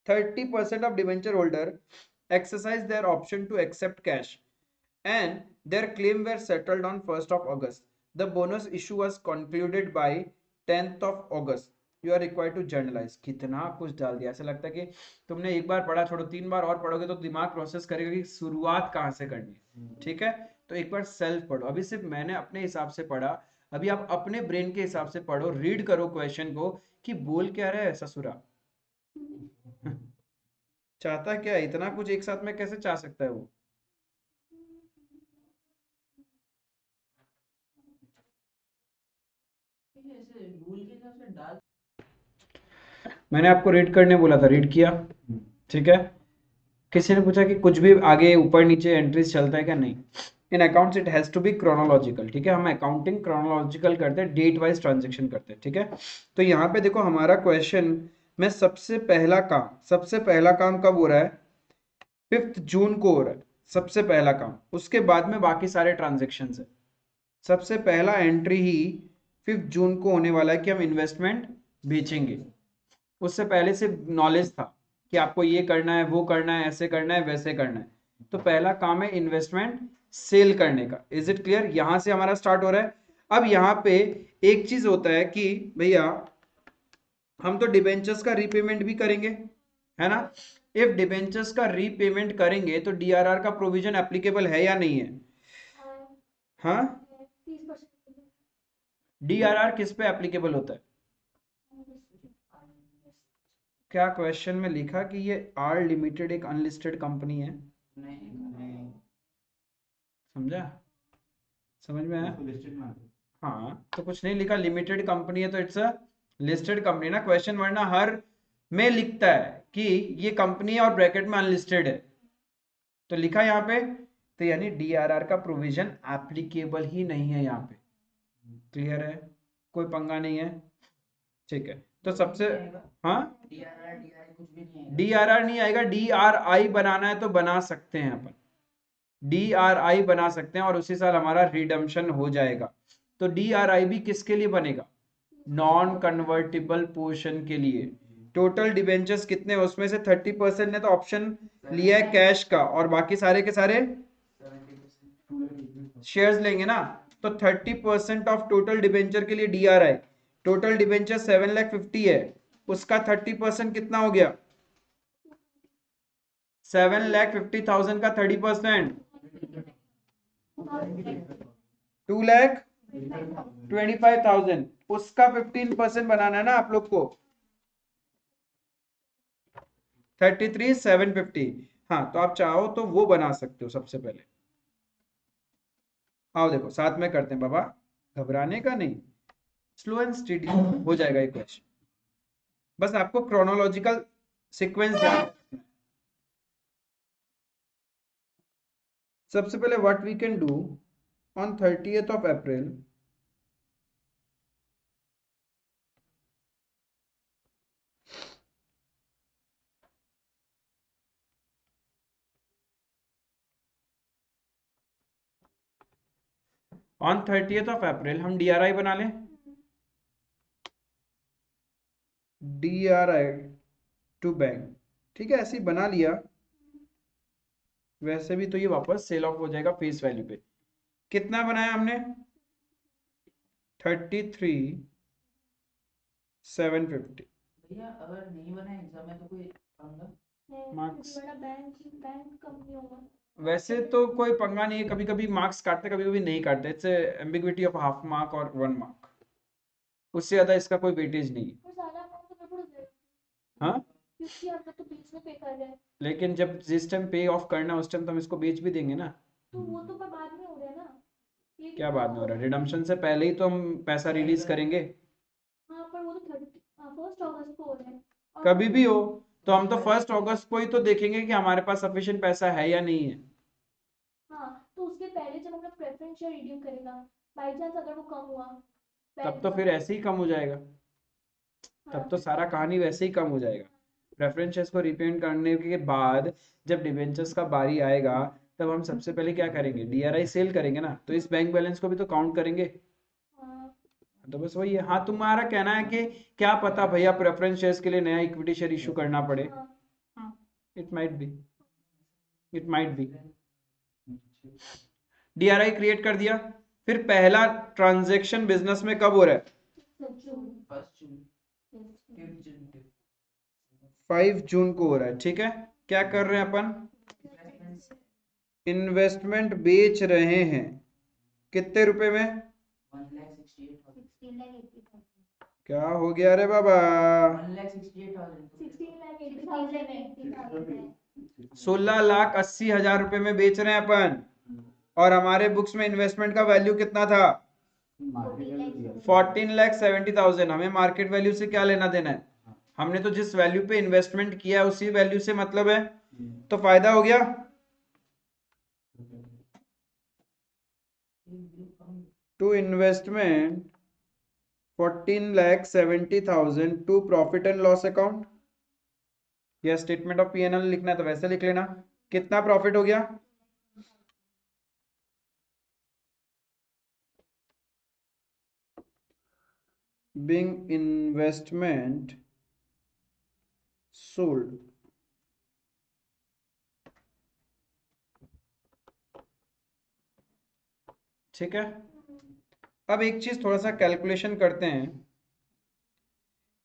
30% of debenture holder exercised their option to accept cash and their claim were settled on 1st of August। The bonus issue was concluded by 10th of August। You are required to journalize। कितना कुछ डाल दिया, ऐसा लगता है कि तुमने एक बार पढ़ा छोड़ो, 3 बार और पढ़ोगे तो दिमाग प्रोसेस करेगा कि शुरुआत कहाँ से करनी है। ठीक है, तो एक बार सेल्फ पढ़ो, अभी सिर्फ मैंने अपने हिसाब से पढ़ा, अभी आप अपने ब्रेन के हिसाब से पढ़ो, रीड करो क्वेश्चन को कि बोल क्या रहा है ससुरा। चाहता क्या है? इतना कुछ एक साथ में कैसे चाह सकता है वो? ये ऐसे रूल के हिसाब से डाल। मैंने आपको रीड करने बोला था, रीड किया? ठीक है। किसी ने पूछा कि कुछ भी आगे ऊपर नीचे एंट्रीज चलता है क्या? नहीं। In accounts it has to be chronological. ठीक है, हम अकाउंटिंग क्रोनोलॉजिकल करते हैं, डेट वाइज ट्रांजेक्शन करते हैं। ठीक है, तो यहाँ पे देखो हमारा क्वेश्चन में सबसे पहला काम कब हो रहा है? 5 जून को हो रहा है सबसे पहला काम। उसके बाद में बाकी सारे ट्रांजेक्शन है। सबसे पहला एंट्री ही 5 जून को होने वाला है कि हम इन्वेस्टमेंट बेचेंगे। उससे पहले से नॉलेज था कि आपको ये करना है, वो करना है, ऐसे करना है, वैसे करना है। तो पहला काम है इन्वेस्टमेंट सेल करने का। Is it clear? यहां से हमारा स्टार्ट हो रहा है। अब यहाँ पे एक चीज होता है कि भैया हम तो डिबेंचर्स का रीपेमेंट भी करेंगे, है ना? इफ डिबेंचर्स का रीपेमेंट करेंगे तो डीआरआर का प्रोविजन एप्लीकेबल है या नहीं है? हाँ, 30%। डीआरआर किस पे एप्लीकेबल होता है? क्या क्वेश्चन में लिखा कि ये आर लिमिटेड एक अनलिस्टेड कंपनी है? नहीं समझा? समझ में आया? उसको लिस्टेड मान लो। हाँ, तो कुछ नहीं लिखा, लिमिटेड कंपनी है तो इट्स अ लिस्टेड कंपनी ना। क्वेश्चन वरना हर में लिखता है कि ये कंपनी है और ब्रैकेट में अनलिस्टेड है, तो लिखा यहाँ पे, तो यानी डीआरआर का प्रोविजन एप्लीकेबल ही नहीं है यहाँ पे। क्लियर है? कोई पंगा नहीं है। ठीक है, तो सबसे हाँ, डीआरआर कुछ भी नहीं आएगा। डीआरआर नहीं आएगा। डीआरआई बनाना है तो बना सकते हैं अपन, डीआरआई बना सकते हैं और उसी साल हमारा रिडम्पशन हो जाएगा। तो डीआरआई भी किसके लिए बनेगा? नॉन कन्वर्टिबल पोर्शन के लिए। टोटल डिबेंचर्स कितने हैं उसमें से 30% ने तो ऑप्शन लिया है कैश का, और बाकी सारे के सारे 70%। शेयर्स लेंगे ना। तो 30% ऑफ टोटल डिबेंचर के लिए डीआरआई। टोटल डिबेंचर 7,50,000 है, उसका 30% कितना हो गया? 7,50,000 का 30% 2,25,000। उसका 15% बनाना है ना आप लोग को, 33,750। हाँ, तो आप चाहो तो वो बना सकते हो सबसे पहले। आओ देखो साथ में करते हैं बाबा, घबराने का नहीं, स्लो एंड स्टडी हो जाएगा ये क्वेश्चन। बस आपको क्रोनोलॉजिकल सीक्वेंस ध्यान रखना है। सबसे पहले what we can do on 30th of April, on 30th of April हम डीआरआई बना लें। डीआरआई टू बैंक, ठीक है, ऐसे ही बना लिया। वैसे भी तो ये वापस सेल ऑफ हो जाएगा फेस वैल्यू पे। कितना बनाया हमने? 33,750 भैया अगर नहीं बना एग्जाम में तो कोई पंगा? मार्क्स। बड़ा बैंक बैंक कंपनी होगा। वैसे तो कोई पंगा नहीं है, कभी कभी मार्क्स काटते कभी कभी नहीं काटते। It's ambiguity of half mark और 1 मार्क, उससे ज्यादा इसका कोई वेटेज नहीं है। पर सारा अमाउंट तो गड़बड़ हो जाएगा हाँ, क्योंकि हम लोग तो बीच में पे कर रहे हैं। लेकिन जब जिस टाइम पे ऑफ करना है उस टाइम तो हम इसको बेच भी देंगे ना। तो वो तो पर बाद में हो रहा है ना। ये क्या कितना बाद में हो रहा है? है? रिडम्पशन से पहले ही तो हम पैसा रिलीज करेंगे। हाँ पर वो तो 1 अगस्त को हो रहा है। और कभी भी हो, तो हम तो 1 अगस्त को ही तो देखेंगे कि हमारे पास सफिशिएंट पैसा है या नहीं है। हाँ तो उसके पहले जब हम लोग प्रेफरेंस शेयर रिडीम करेगा, बाई चांस अगर वो कम हुआ तब तो फिर ऐसे ही कम हो जाएगा, तब तो सारा कहानी वैसे ही कम हो जाएगा। प्रेफरेंस शेयर्स को रिपेमेंट करने के बाद जब डिबेंचर्स का बारी आएगा तब हम सबसे पहले क्या करेंगे? डीआरआई सेल करेंगे ना, तो इस बैंक बैलेंस को भी तो काउंट करेंगे। हाँ तो बस वही है। हाँ, तुम्हारा कहना है कि क्या पता भैया प्रेफरेंस शेयर्स के लिए नया इक्विटी शेयर इशू करना पड़े। हाँ it might be, it might be. DRI create कर दिया। फिर पहला ट्रांजैक्शन बिजनेस में कब हो रहा है? 1 जून 5 जून 5 जून को हो रहा है। ठीक है, क्या कर रहे हैं अपन? इन्वेस्टमेंट बेच रहे हैं। कितने रुपए में? 1,68,000। क्या हो गया रे बाबा? 1,68,000 16,80,000 रुपए में बेच रहे हैं अपन, और हमारे बुक्स में इन्वेस्टमेंट का वैल्यू कितना था? 14,70,000। हमें मार्केट वैल्यू से क्या लेना देना है? हमने तो जिस वैल्यू पे इन्वेस्टमेंट किया है उसी वैल्यू से मतलब है, तो फायदा हो गया। To investment 14,70,000 to profit and loss account, या statement of P N L लिखना है तो वैसे लिख लेना। कितना प्रॉफिट हो गया? बिंग इन्वेस्टमेंट सोल्ड, ठीक है। अब एक चीज थोड़ा सा कैलकुलेशन करते हैं।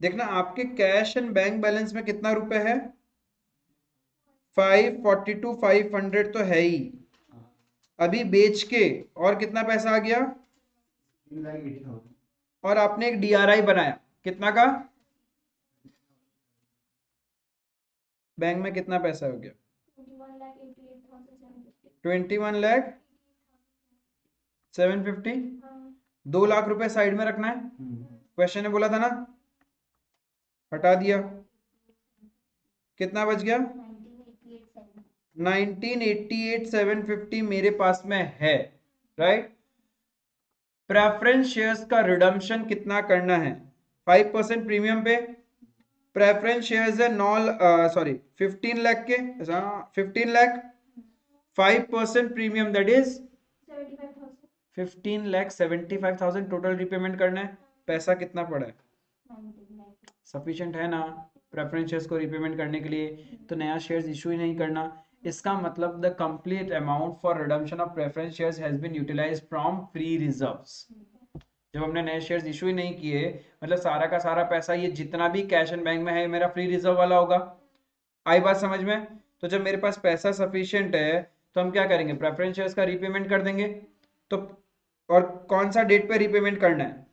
देखना आपके कैश एंड बैंक बैलेंस में कितना रुपए है? 542,500 तो है ही। अभी बेच के और कितना पैसा आ गया? और आपने एक डीआरआई बनाया, कितना का? बैंक में कितना पैसा हो गया? 21,750। 2 लाख रुपए साइड में रखना है, क्वेश्चन ने बोला था ना। हटा दिया, कितना बच गया? 19,88,750 मेरे पास में है, राइट। प्रेफरेंस शेयर्स का रिडम्पशन कितना करना है? 5% प्रीमियम पे। प्रेफरेंस शेयर्स है 15 लाख के, 15 lakh, 5% premium that is 15,75,000 total repayment करना है। पैसा कितना पड़ा है? सफिशिएंट है ना प्रेफरेंस शेयर्स को रिपेमेंट करने के लिए? तो नया शेयर्स इशू ही नहीं करना। इसका मतलब the complete amount for redemption of preference shares has been utilised from free reserves. जब हमने नए शेयर्स इशू ही नहीं किए, मतलब सारा का सारा पैसा ये जितना भी कैश एंड बैंक में है मेरा फ्री रिजर्व वाला होगा। आई बात समझ में? तो जब मेरे पास पैसा सफिशिएंट है तो हम क्या करेंगे? प्रेफरेंस शेयर्स का रिपेमेंट कर देंगे। तो और कौन सा डेट पे रिपेमेंट करना है?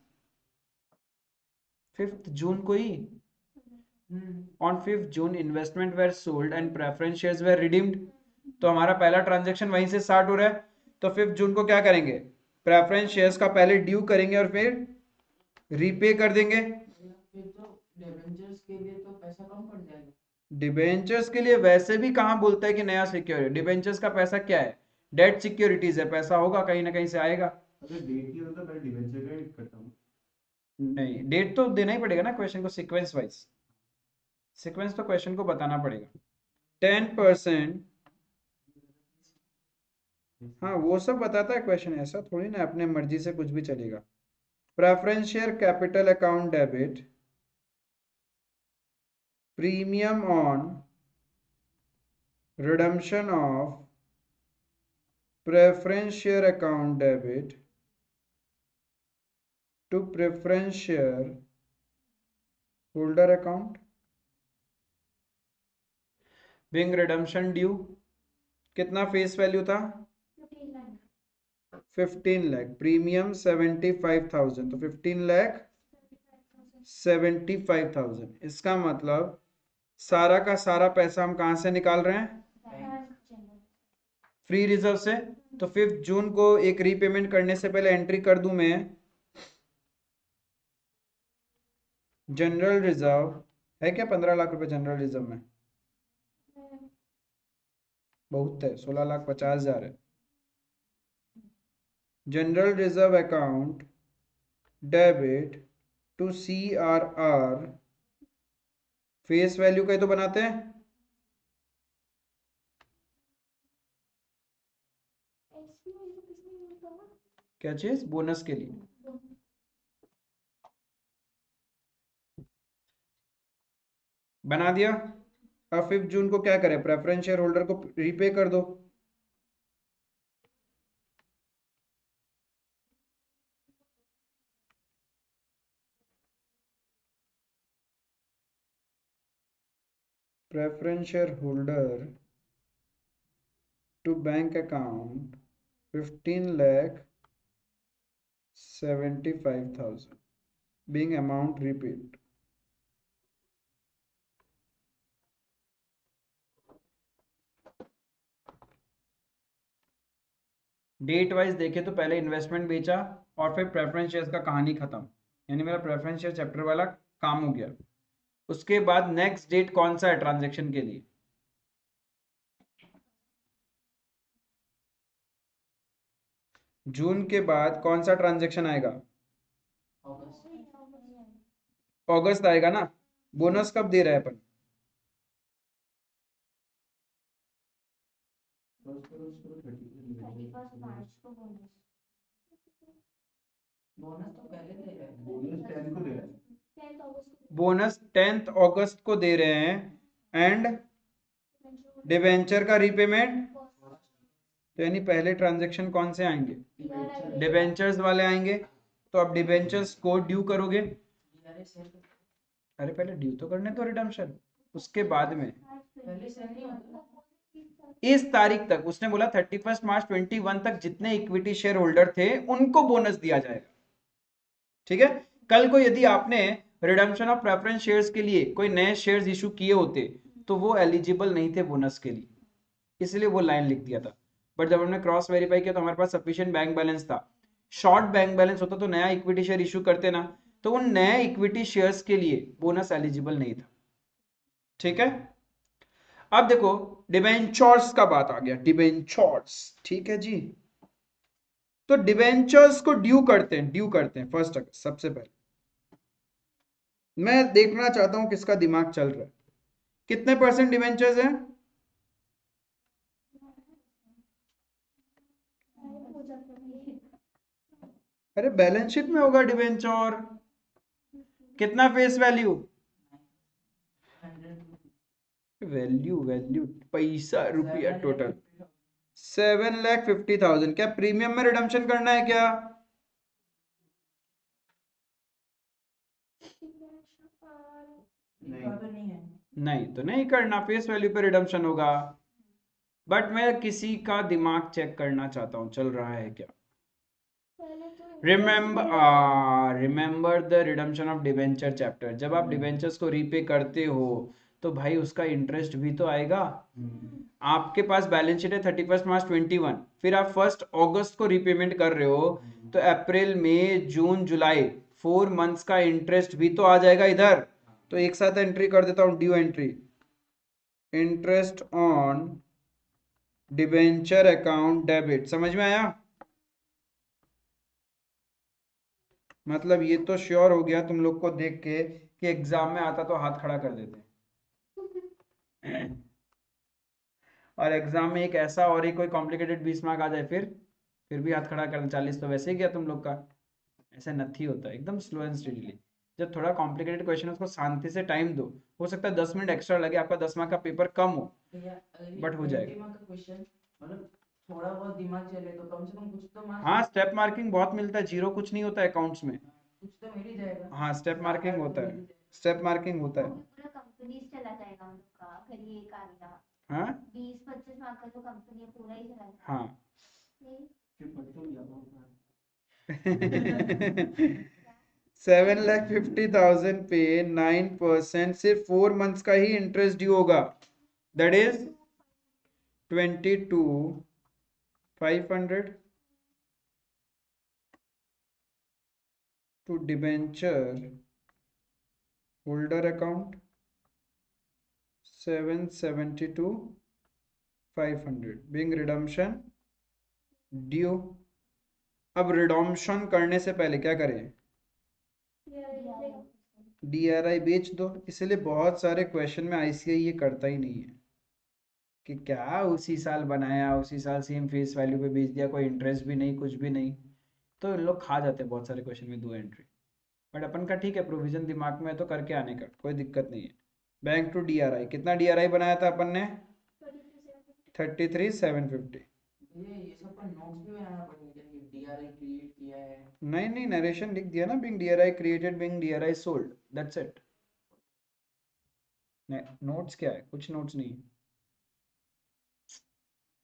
5 जून को ही। On 5 June investment were sold and preference shares were redeemed. तो हमारा पहला ट्रांजैक्शन वहीं से स्टार्ट हो रहा है। तो 5 जून को क्या करेंगे? प्रेफरेंस शेयर्स का पहले ड्यू करेंगे और फिर रीपे कर देंगे। फिर तो डिबेंचर्स के लिए तो पैसा कम पड़ जाएगा। डिबेंचर्स के लिए वैसे भी कहाँ बोलता है कि नया सिक्योरिटी? डिबेंचर्स का पैसा क्या है? डेट सिक्योरिटीज है, पैसा होगा कहीं ना कहीं से आएगा। अगर डेट नहीं होता मैं डिबेंचर का ही करता हूँ। नहीं, डेट तो देना ही पड़ेगा ना क्वेश्चन को, सीक्वेंस वाइज। सीक्वेंस तो क्वेश्चन को बताना पड़ेगा। 10%, हाँ वो सब बताता है क्वेश्चन, ऐसा थोड़ी ना अपने मर्जी से कुछ भी चलेगा। Preference share capital account debit, premium on redemption of preference share account debit to preference share holder account, being redemption due. कितना फेस वैल्यू था? 15 लाख, प्रीमियम 75,000, तो 15,75,000। इसका मतलब सारा का सारा पैसा हम कहां से निकाल रहे हैं? फ्री रिजर्व से। तो 5 जून को एक रीपेमेंट करने से पहले एंट्री कर दूं मैं, जनरल रिजर्व है क्या 15 लाख रुपए जनरल रिजर्व में? बहुत है, 16,50,000 है। General reserve account debit to CRR, face value का ही तो बनाते हैं। क्या चीज? बोनस के लिए। बना दिया। अब 5 जून को क्या करें? प्रेफरेंस शेयर होल्डर को रीपे कर दो। Preference share holder to bank account 15,75,000। being amount repeat. Date wise देखे तो पहले इन्वेस्टमेंट बेचा और फिर प्रेफरेंस शेयर्स का कहानी खत्म, यानी मेरा प्रेफरेंस शेयर चैप्टर वाला काम हो गया। उसके बाद नेक्स्ट डेट कौन सा है ट्रांजैक्शन के लिए? जून के बाद कौन सा ट्रांजैक्शन आएगा? अगस्त आएगा ना। बोनस कब दे रहा है अपन? बोनस तो पहले दे रहे हैं। बोनस 10 को दे रहा है। 10th अगस्त को बोनस 10 अगस्त को दे रहे हैं एंड डिबेंचर का रीपेमेंट, तो यानी पहले ट्रांजैक्शन कौन से आएंगे? डिबेंचर्स वाले आएंगे। तो अब डिबेंचर्स को ड्यू करोगे। DRA सेल अरे पहले ड्यू तो करने तो रिडम्पशन, उसके बाद में पहले सेल नहीं होता। इस तारीख तक उसने बोला 31 मार्च 21 तक जितने इक्विटी शेयर होल्डर थे उनको बोनस दिया जाएगा। ठीक है, कल को यदि आपने रिडम्पशन ऑफ प्रेफरेंस शेयर्स के लिए कोई नए शेयर्स इशू किए होते तो वो एलिजिबल नहीं थे बोनस के लिए, इसलिए वो लाइन लिख दिया था। बट जब हमने क्रॉस वेरीफाई किया तो हमारे पास सफिशिएंट बैंक बैलेंस था। शॉर्ट बैंक बैलेंस होता तो नया इक्विटी शेयर इशू करते ना, तो उन नए इक्विटी शेयर्स के लिए बोनस एलिजिबल नहीं था। ठीक है, अब देखो डिबेंचर्स का बात आ गया। डिबेंचर्स, ठीक है जी। तो डिबेंचर्स को ड्यू करते हैं 1 अगस्त सबसे पहले। मैं देखना चाहता हूं किसका दिमाग चल रहा है। कितने % डिबेंचर्स हैं? अरे बैलेंस शीट में होगा डिबेंचर। कितना फेस वैल्यू? 100 वैल्यू पैसा रुपया टोटल 7,50,000। क्या प्रीमियम में रिडम्पशन करना है क्या? नहीं है। नहीं तो नहीं करना, फेस वैल्यू पे रिडम्पशन होगा। बट मैं किसी का दिमाग चेक करना चाहता हूं चल रहा है क्या। Remember the redemption of debenture chapter. जब आप डिबेंचर्स को रीपे करते हो तो भाई उसका इंटरेस्ट भी तो आएगा। आपके पास बैलेंस शीट है 31 मार्च 21, फिर आप 1 अगस्त को रीपेमेंट कर रहे हो, तो अप्रैल मई जून जुलाई 4 मंथ्स का इंटरेस्ट भी तो आ जाएगा इधर। तो एक साथ एंट्री कर देता हूं, due entry, interest on debenture account debit. समझ में आया? मतलब ये तो श्योर हो गया तुम लोग को देख के कि एग्जाम में आता तो हाथ खड़ा कर देते। और एग्जाम में एक ऐसा और ही कोई कॉम्प्लिकेटेड 20 मार्क आ जाए फिर भी हाथ खड़ा कर, 40 तो वैसे ही गया तुम लोग का। ऐसा नथी होता है, एकदम स्लो एंड स्टेडीली। जब थोड़ा कॉम्प्लिकेटेड क्वेश्चन है उसको शांति से टाइम दो। हो सकता है 10 मिनट एक्स्ट्रा लगे, आपका 10 मार्क का पेपर कम हो, भैया अगर ये बट हो 20 जाएगा। मार्क का क्वेश्चन मतलब थोड़ा बहुत दिमाग चले तो कम से कम कुछ तो मार्क्स हाँ, स्टेप मार्किंग बहुत मिलता है, जीरो कुछ नहीं होता है अकाउंट्स में। कुछ तो मिल ही जाएगा। हाँ, स्टेप मार्किंग 7-8 तो होता मिल है, ही जाएगा। स्टेप मार्किंग होता है। पूरा कंपनी चला जाएगा उनका, अगर ये कार्य हाँ 20-25 मार्क का तो कंपनी पूरा ही चला जाएगा। हाँ नहीं, कि पढ़ते हो ज्यादा होता है। 7,50,000 पे 9%, सिर्फ 4 मंथ्स का ही इंटरेस्ट ड्यू होगा। That is 22,500 to debenture holder account 772,500 being redemption due। अब रिडम्पशन करने से पहले क्या करें? DRI बेच दो। इसलिए बहुत सारे क्वेश्चन में ICAI ये करता ही नहीं है कि क्या उसी साल बनाया उसी साल सेम फेस वैल्यू पे बेच दिया, कोई इंटरेस्ट भी नहीं कुछ भी नहीं, तो इन लोग खा जाते हैं बहुत सारे क्वेश्चन में 2 एंट्री। बट अपन का ठीक है, प्रोविजन दिमाग में है तो करके आने का कोई दिक्कत नहीं है। बैंक टू DRI, कितना DRI बनाया था अपन ने? 33,750। ये सब का नोट्स भी बनाना पड़ेगा कि DRI क्रिएट किया है। नहीं नहीं, नरेशन लिख दिया ना, being DRI created being DRI sold, that's it. Notes क्या है? कुछ नोट्स नहीं।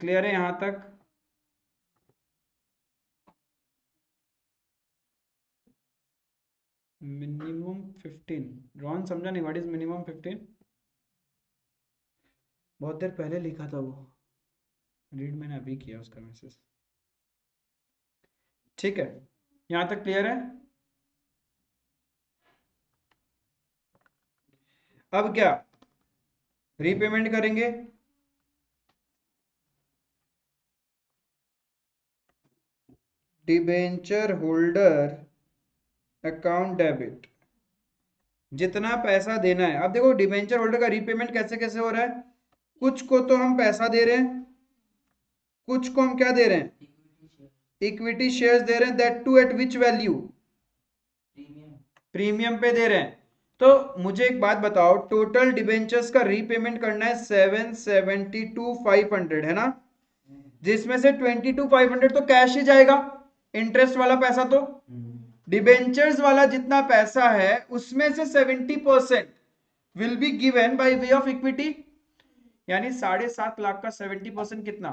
क्लियर है यहां तक? मिनिमम 15। रॉन समझा नहीं, व्हाट इज मिनिमम 15? बहुत देर पहले लिखा था वो, रीड मैंने अभी किया उसका मैसेज। ठीक है, यहाँ तक क्लियर है? अब क्या रीपेमेंट करेंगे? डिबेंचर होल्डर अकाउंट डेबिट, जितना पैसा देना है। अब देखो डिबेंचर होल्डर का रीपेमेंट कैसे कैसे हो रहा है। कुछ को तो हम पैसा दे रहे हैं, कुछ को हम क्या दे रहे हैं, इक्विटी शेयर्स दे रहे हैं, that to at which value, premium. Premium on दे रहे हैं। तो मुझे एक बात बताओ, टोटल डिबेंचर्स का रीपेमेंट करना है 772,500 है ना, जिसमें से 22,500 तो कैश ही जाएगा, इंटरेस्ट वाला पैसा। तो डिबेंचर्स वाला जितना पैसा है उसमें से 70% will be given by way of equity, यानी 7.5 लाख का 70% कितना,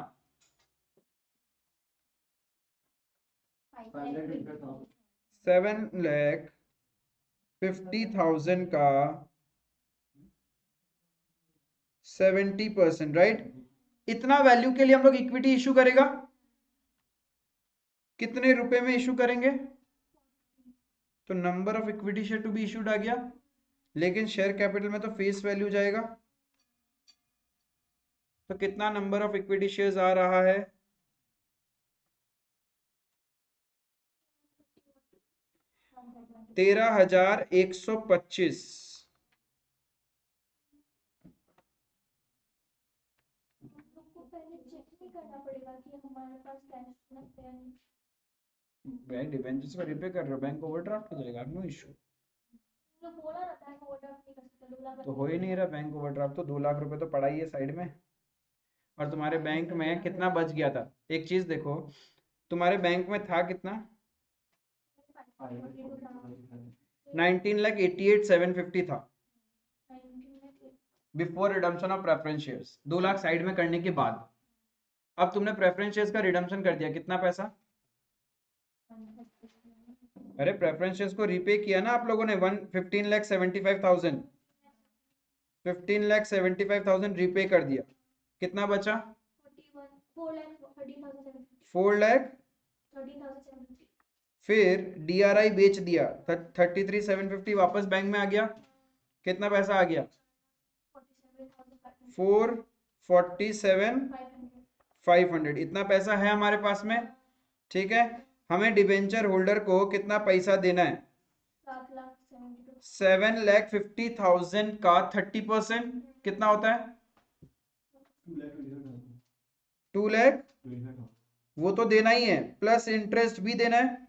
7,50,000 का 70%, राइट। इतना वैल्यू के लिए हम लोग इक्विटी इशू करेगा, कितने रुपए में इशू करेंगे? तो number of equity share to be issued आ गया, लेकिन शेयर कैपिटल में तो फेस वैल्यू जाएगा। तो कितना नंबर ऑफ इक्विटी शेयर्स आ रहा है? 13,125। को पहले चेक नहीं करना पड़ेगा कि हमारे पास कैश है। बैंक डिबेंचर्स को रिपे कर रहे हो, बैंक ओवरड्राफ्ट हो जाएगा, नो इशू। तो बोला रहता है ओवरड्राफ्ट नहीं कर सकते, 2 लाख तो हो ही नहीं रहा बैंक ओवरड्राफ्ट, तो 2 लाख रुपए तो पड़ा ही है साइड में। और तुम्हारे बैंक में कितना बच गया था? एक चीज देखो, तुम्हारे बैंक में था कितना? 19,88,750 था before redemption of preference shares, 2 lakh side में करने के बाद। अब तुमने प्रेफरेंस शेयर्स का रिडम्पशन कर दिया, कितना पैसा? अरे प्रेफरेंस शेयर्स को रीपे किया ना आप लोगों ने, 15,75,000, 15,75,000 रीपे कर दिया, कितना बचा? 4,13,750। फिर DRI बेच दिया, 33,750 वापस बैंक में आ गया, कितना पैसा आ गया? 447,500, इतना पैसा है हमारे पास में। ठीक है, हमें डिबेंचर होल्डर को कितना पैसा देना है? 7,50,000 का 30% कितना होता है? 2 लाख, वो तो देना ही है, प्लस इंटरेस्ट भी देना है।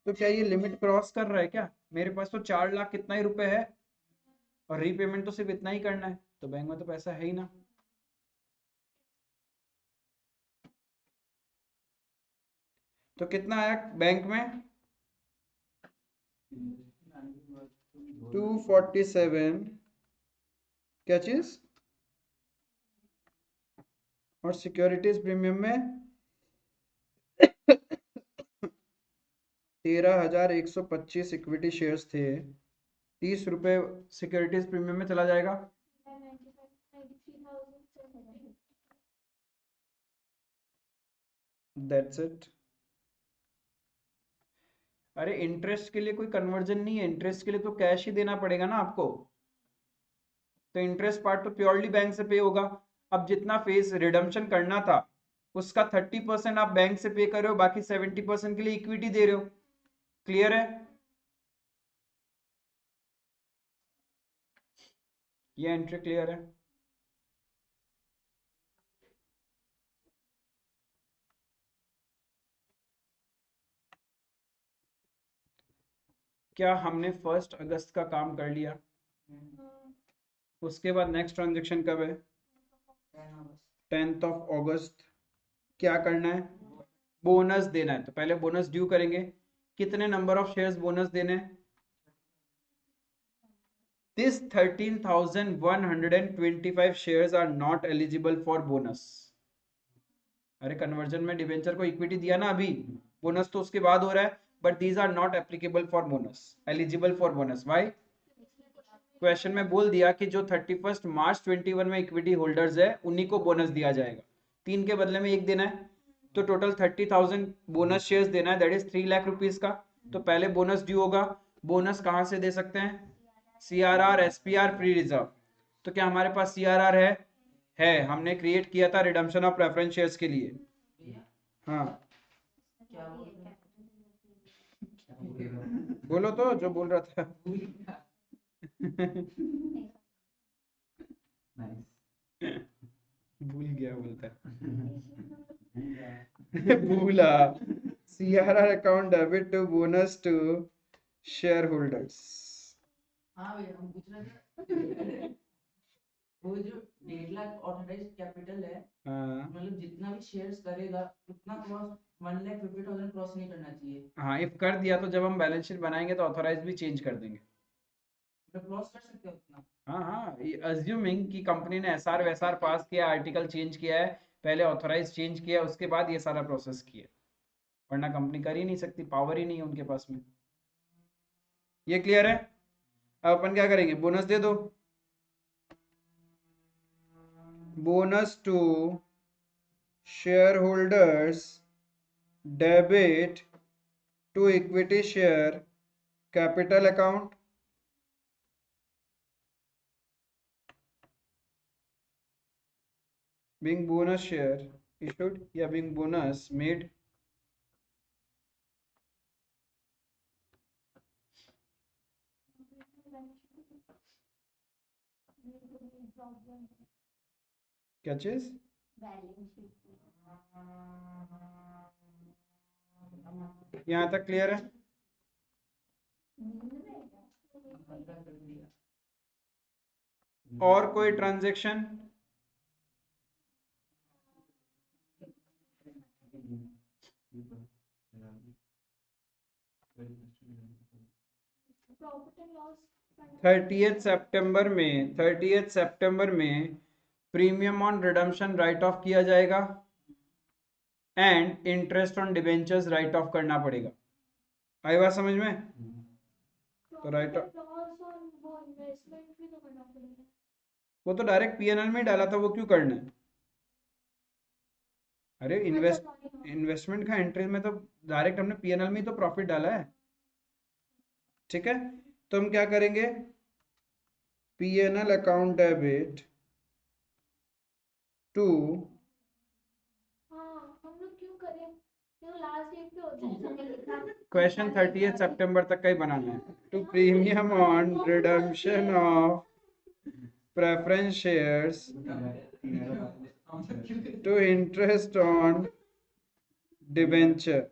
तो क्या ये लिमिट क्रॉस कर रहा है क्या? मेरे पास तो 4 लाख कितना ही रुपए है, और रीपेमेंट तो सिर्फ इतना ही करना है, तो बैंक में तो पैसा है ही ना। तो कितना आया बैंक में? 247, क्या चीज, और सिक्योरिटीज प्रीमियम में 13,125 इक्विटी शेयर्स थे, 30 रुपए सिक्योरिटीज प्रीमियम में चला जाएगा। That's it. अरे इंटरेस्ट के लिए कोई कन्वर्जन नहीं है, इंटरेस्ट के लिए तो कैश ही देना पड़ेगा ना आपको, तो इंटरेस्ट पार्ट तो प्योरली बैंक से पे होगा। अब जितना फेस रिडम्पशन करना था उसका 30% आप बैंक से पे कर रहे हो, बाकी 70% के लिए इक्विटी दे रहे हो। क्लियर है? ये एंट्री क्लियर है? क्या हमने 1 अगस्त का काम कर लिया? उसके बाद नेक्स्ट ट्रांजेक्शन कब है? 10th ऑफ अगस्त। क्या करना है? बोनस देना है, तो पहले बोनस ड्यू करेंगे। कितने नंबर ऑफ शेयर्स बोनस देने हैं? This 13,125 shares are not eligible for bonus. अरे कन्वर्जन में डिबेंचर को इक्विटी दिया ना अभी, बोनस तो उसके बाद हो रहा है, but these are not applicable for bonus, eligible for bonus. Why? Question में बोल दिया कि जो 31 मार्च 21 में इक्विटी होल्डर्स है उन्हीं को बोनस दिया जाएगा, 3 के बदले में 1 देना है, तो टोटल 30,000 बोनस शेयर्स देना है, दैट इज 3 लाख रुपीस का। तो पहले बोनस ड्यू होगा। बोनस कहाँ से दे सकते हैं? CRR, SPR, free reserve. तो क्या हमारे पास CRR है, हमने क्रिएट किया था रिडम्पशन ऑफ प्रेफरेंस शेयर्स के लिए। भैया हाँ क्या बोल रहे बोलो तो जो बोल रहा था। नाइस। भूल गया बोलता है। भूला। CRR account debit to bonus to share holders. हाँ भैया हम पूछ रहे थे वो जो 1.5 लाख ऑथराइज्ड कैपिटल है, हाँ मतलब जितना भी शेयर्स करेगा उतना क्रॉस 1,50,000 क्रॉस नहीं करना चाहिए, हाँ, इफ कर दिया तो जब हम बैलेंस शीट बनाएंगे तो ऑथराइज भी चेंज कर देंगे। मतलब क्रॉस कर सकते हो उतना। हाँ हाँ, अज्यूमिंग कि कंपनी ने SR वैसार पास किया, आर्टिकल चेंज किया है, पहले ऑथराइज चेंज किया, उसके बाद ये सारा प्रोसेस किया, वरना कंपनी कर ही नहीं सकती, पावर ही नहीं है उनके पास में। ये क्लियर है? अब अपन क्या करेंगे? बोनस दे दो। Bonus to share holders debit to equity share capital account, being bonus share issued या being bonus made क्या चीज? यहाँ तक क्लियर है? कर दिया। और कोई transaction? Profit and loss 30th सितंबर में premium on redemption right of किया जाएगा and interest on debentures right of करना पड़ेगा। आई बात समझ में? तो राइट ऑफ लॉस और वो इन्वेस्टमेंट भी तो करना पड़ेगा। वो तो डायरेक्ट PNL में डाला था, वो क्यों करना है? अरे इन्वेस्टमेंट का एंट्री में तो डायरेक्ट हमने PNL में ही तो प्रॉफिट डाला है। ठीक है, तो हम क्या करेंगे? PNL अकाउंट डेबिट टू हाँ हम लोग क्यों करें, ये लास्ट डेट पे होता है समय लिखा। क्वेश्चन 30th सितंबर तक का ही बनाना है। To premium on redemption of preference shares to interest on debenture.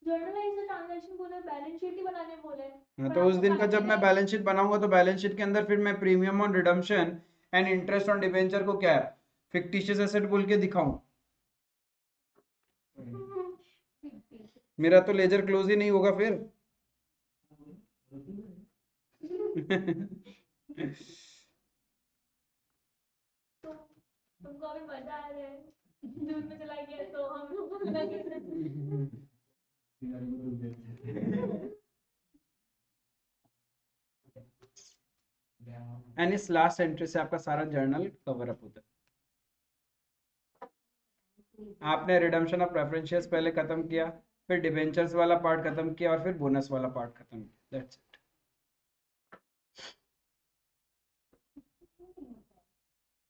Journalise transaction बोले, बैलेंस शीट ही बनाने बोले। हाँ, तो उस दिन का जब मैं बैलेंस शीट बनाऊंगा तो बैलेंस शीट के अंदर फिर मैं premium on redemption and interest on debenture को क्या है, फिक्टिशियस एसेट बोल के दिखाऊं? मेरा तो लेजर क्लोज ही नहीं होगा फिर। तो तुमको अभी मजा आ रहा है, दूध में चला गया तो हम लोग को लगे। एंड इस लास्ट एंट्री से आपका सारा जर्नल कवर अप होता है। आपने रिडम्पशन ऑफ प्रेफरेंस शेयर्स पहले खत्म किया, फिर डिबेंचर्स वाला पार्ट खत्म किया और फिर बोनस वाला पार्ट खत्म किया। That's it.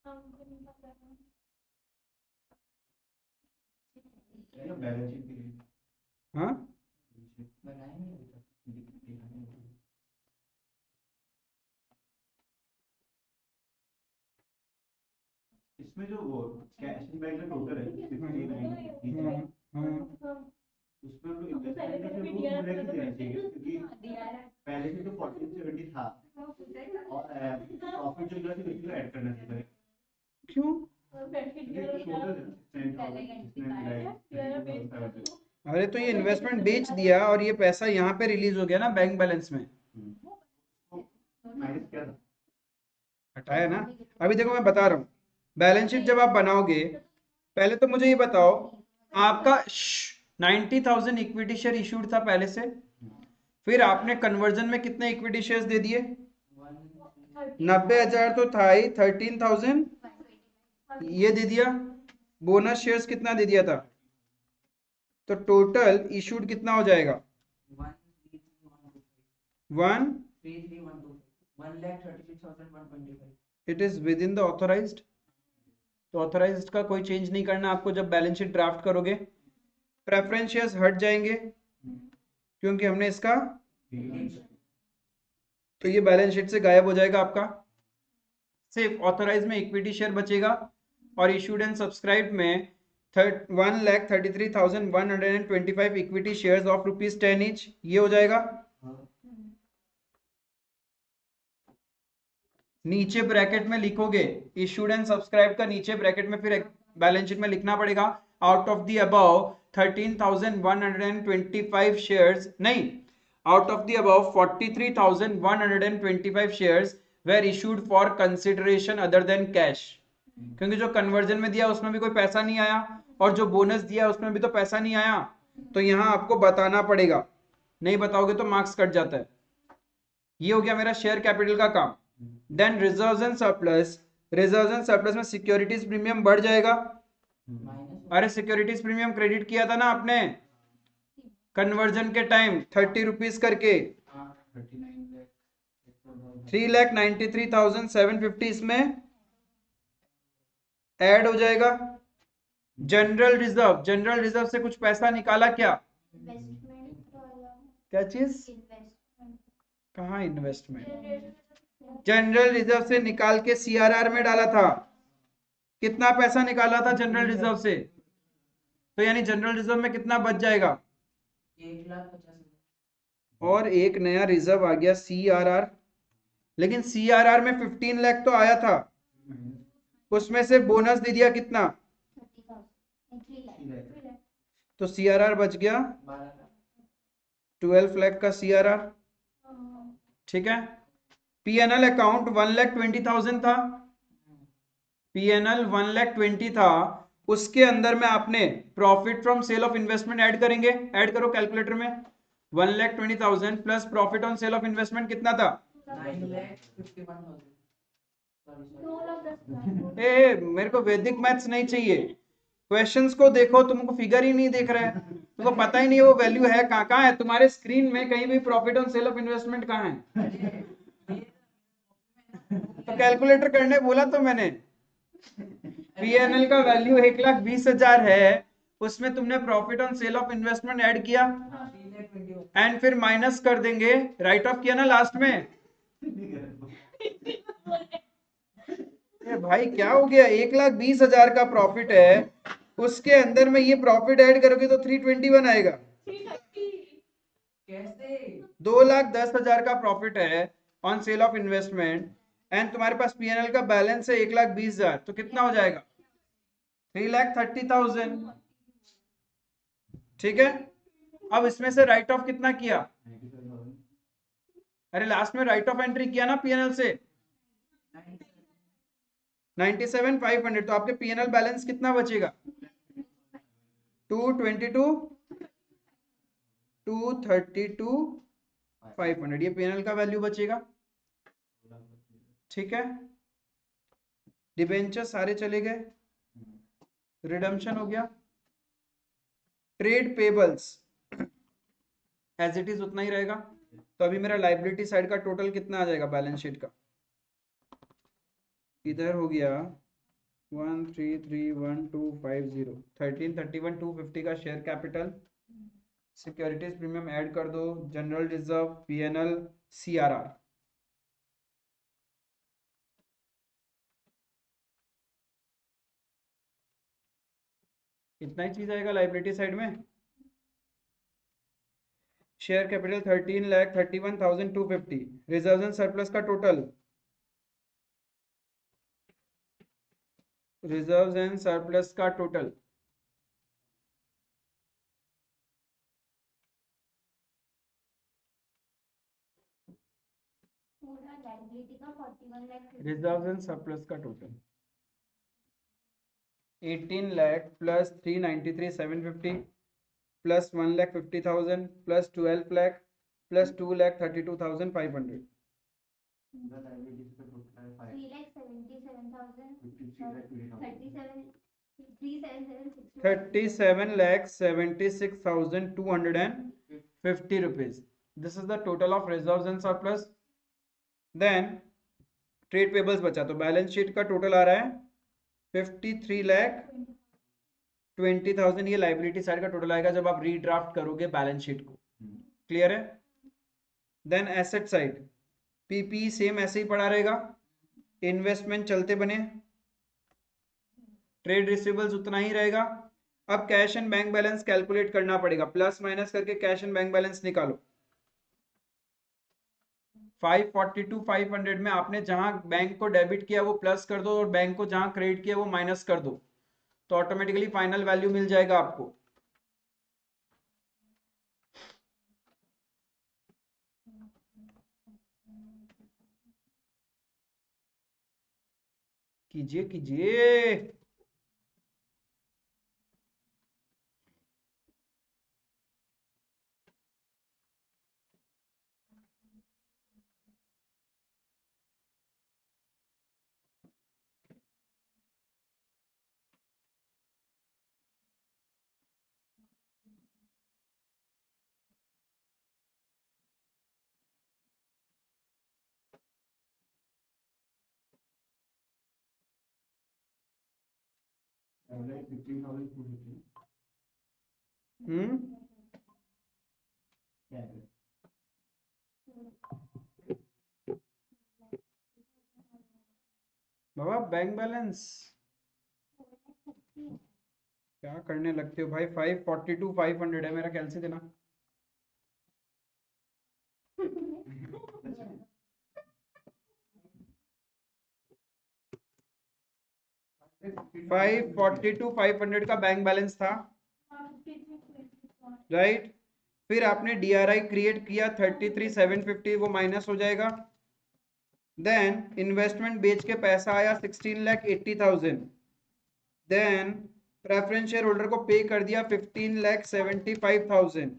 हमको नहीं पता है। बैलेंस शीट के लिए हाँ, बनाएंगे अभी तक। इसमें जो वो कैश इन बैंक का टोटल है 59 हाँ, हाँ। उसमें हम लोग इन्वेस्टमेंट का फिर वो पूरा ही देना चाहिए क्योंकि पहले से तो 1470 था और प्रॉफिट जो है उसको ऐड करना चाहिए क्यों? क्योंकि टोटल है अरे तो ये इन्वेस्टमेंट बेच दिया और ये पैसा यहाँ पे रिलीज हो गया ना बैंक बैलेंस में, माइनस क्या था हटाया ना। अभी देखो मैं बता रहा हूँ, बैलेंस शीट जब आप बनाओगे पहले तो मुझे ये बताओ आपका 90,000 इक्विटी शेयर इशूड था पहले से, फिर आपने कन्वर्जन में कितने इक्विटी शेयर्स दे दिए? 90,000 तो था ही, 13,000 ये दे दिया, बोनस शेयर्स कितना दे दिया था, तो टोटल इशूड कितना हो जाएगा? 1 it is within the authorised. तो ऑथोराइज्ड का कोई चेंज नहीं करना आपको जब बैलेंस शीट ड्राफ्ट करोगे। प्रेफरेंस शेयर्स हट जाएंगे क्योंकि हमने इसका, तो ये बैलेंस शीट से गायब हो जाएगा आपका। सिर्फ ऑथोराइज में इक्विटी शेयर बचेगा और इशूड एंड सब्सक्राइब में 1,33,125 इक्विटी शेयर्स ऑफ ₹10 ईच, ये हो जाएगा। नीचे ब्रैकेट में लिखोगे इशूड एंड सब्सक्राइब का, नीचे ब्रैकेट में फिर बैलेंस शीट में लिखना पड़ेगा out of the above 13,125 shares, नहीं, out of the above 43,125 shares were issued for consideration other than cash, क्योंकि जो कन्वर्जन में दिया उसमें भी कोई पैसा नहीं आया और जो बोनस दिया उसमें भी तो पैसा नहीं आया, तो यहां आपको बताना पड़ेगा, नहीं बताओगे तो मार्क्स कट जाता है। ये हो गया मेरा शेयर कैपिटल का काम। Then reserves and surplus, reserves and surplus में सिक्योरिटीज प्रीमियम बढ़ जाएगा। अरे सिक्योरिटीज प्रीमियम क्रेडिट किया था ना आपने कन्वर्जन के टाइम 30 रुपीज करके, 3,93,750 इसमें ऐड हो जाएगा। जनरल रिजर्व, जनरल रिजर्व से कुछ पैसा निकाला क्या? क्या चीज? कहाँ इन्वेस्टमेंट? जनरल रिजर्व से निकाल के सीआरआर में डाला था। कितना पैसा निकाला था जनरल रिजर्व से? तो यानी जनरल रिजर्व में कितना बच जाएगा? 1,50,000 और एक नया रिजर्व आ गया सीआरआर, लेकिन सीआरआर में 15 लाख तो आया था, उसमें से बोनस दे दिया कितना? तो सीआरआर बच गया 12 लाख का सीआरआर। ठीक है। पीएनएल अकाउंट 1,20,000 था, पीएनएल 1,20,000 था, उसके अंदर में आपने profit from sale of investment add करेंगे, ऐड करो कैलकुलेटर में। 1,20,000 plus profit on sale of investment कितना था? 9,51,000। ए मेरे को वैदिक मैथ्स नहीं चाहिए, क्वेश्चंस को देखो, तुमको फिगर ही नहीं देख रहा है, तुमको पता ही नहीं वो वैल्यू है कहाँ कहाँ है तुम्हारे स्क्रीन में, कहीं भी profit on sale of investment कहाँ है? तो कैलकुलेटर करने बोला तो मैंने। पीएनएल का वैल्यू 1,20,000 है, उसमें तुमने profit on sale of investment add किया एंड फिर माइनस कर देंगे, राइट ऑफ किया ना लास्ट में। ये भाई क्या हो गया, 1,20,000 का प्रॉफिट है, उसके अंदर में ये प्रॉफिट ऐड करोगे तो 321 आएगा। कैसे? 2,10,000 का प्रॉफिट है on sale of investment and तुम्हारे पास पीएनएल का बैलेंस है 1,20,000, तो कितना हो जाएगा? 3,30,000। ठीक है। अब इसमें से राइट ऑफ कितना किया? अरे लास्ट में राइट ऑफ एंट्री किया ना पीएनएल से 97,500, तो आपके पीएनएल बैलेंस कितना बचेगा? 222, 232,500, ये पीएनएल का वैल्यू बचेगा। ठीक है। डिबेंचर सारे चले गए, रिडम्पशन हो गया। Trade payables as it is उतना ही रहेगा, तो अभी मेरा लाइबिलिटी साइड का टोटल कितना आ जाएगा बैलेंस शीट का? इधर हो गया 1331250, 1331,250 का share capital, securities premium add कर दो, जनरल रिजर्व, पीएनएल, सीआरआर। इतना ही चीज आएगा लाइबिलिटी साइड में। Share capital 13,31,250, reserve and surplus का टोटल, रिजर्व एंड सरप्लस का टोटल रिजर्व एंड सरप्लस का total 18 lakh plus 393,750 plus 1,50,000 plus 12 lakh plus 2,32,500. The liabilities का total है 5 3,77,000 37,76,250 rupees. This is the total of reserves and surplus. Then trade payables बचा, तो balance sheet का total आ रहा है 53,20,000. ये लाइबिलिटी साइड का टोटल आएगा जब आप रीड्राफ्ट करोगे बैलेंस शीट को. क्लियर है? Then asset side PP same ऐसे ही पड़ा रहेगा, इन्वेस्टमेंट चलते बने, ट्रेड रिसीवेबल्स उतना ही रहेगा. अब cash and bank balance calculate करना पड़ेगा, प्लस माइनस करके कैश एंड बैंक बैलेंस निकालो. 542,500 में आपने जहां बैंक को डेबिट किया वो प्लस कर दो और बैंक को जहां क्रेडिट किया वो माइनस कर दो, तो ऑटोमेटिकली फाइनल वैल्यू मिल जाएगा आपको. कीजिए कीजिए. average 15,250 क्या है बाबा बैंक बैलेंस क्या करने लगते हो भाई. 542,500 है मेरा, कैलसी देना. फाइव 42,500 का बैंक बैलेंस था, राइट. फिर आपने डीआरआई क्रिएट किया 33,750, वो माइनस हो जाएगा. देन इन्वेस्टमेंट बेच के पैसा आया 16,80,000. देन प्रेफरेंस शेयर होल्डर को पे कर दिया 15,75,000.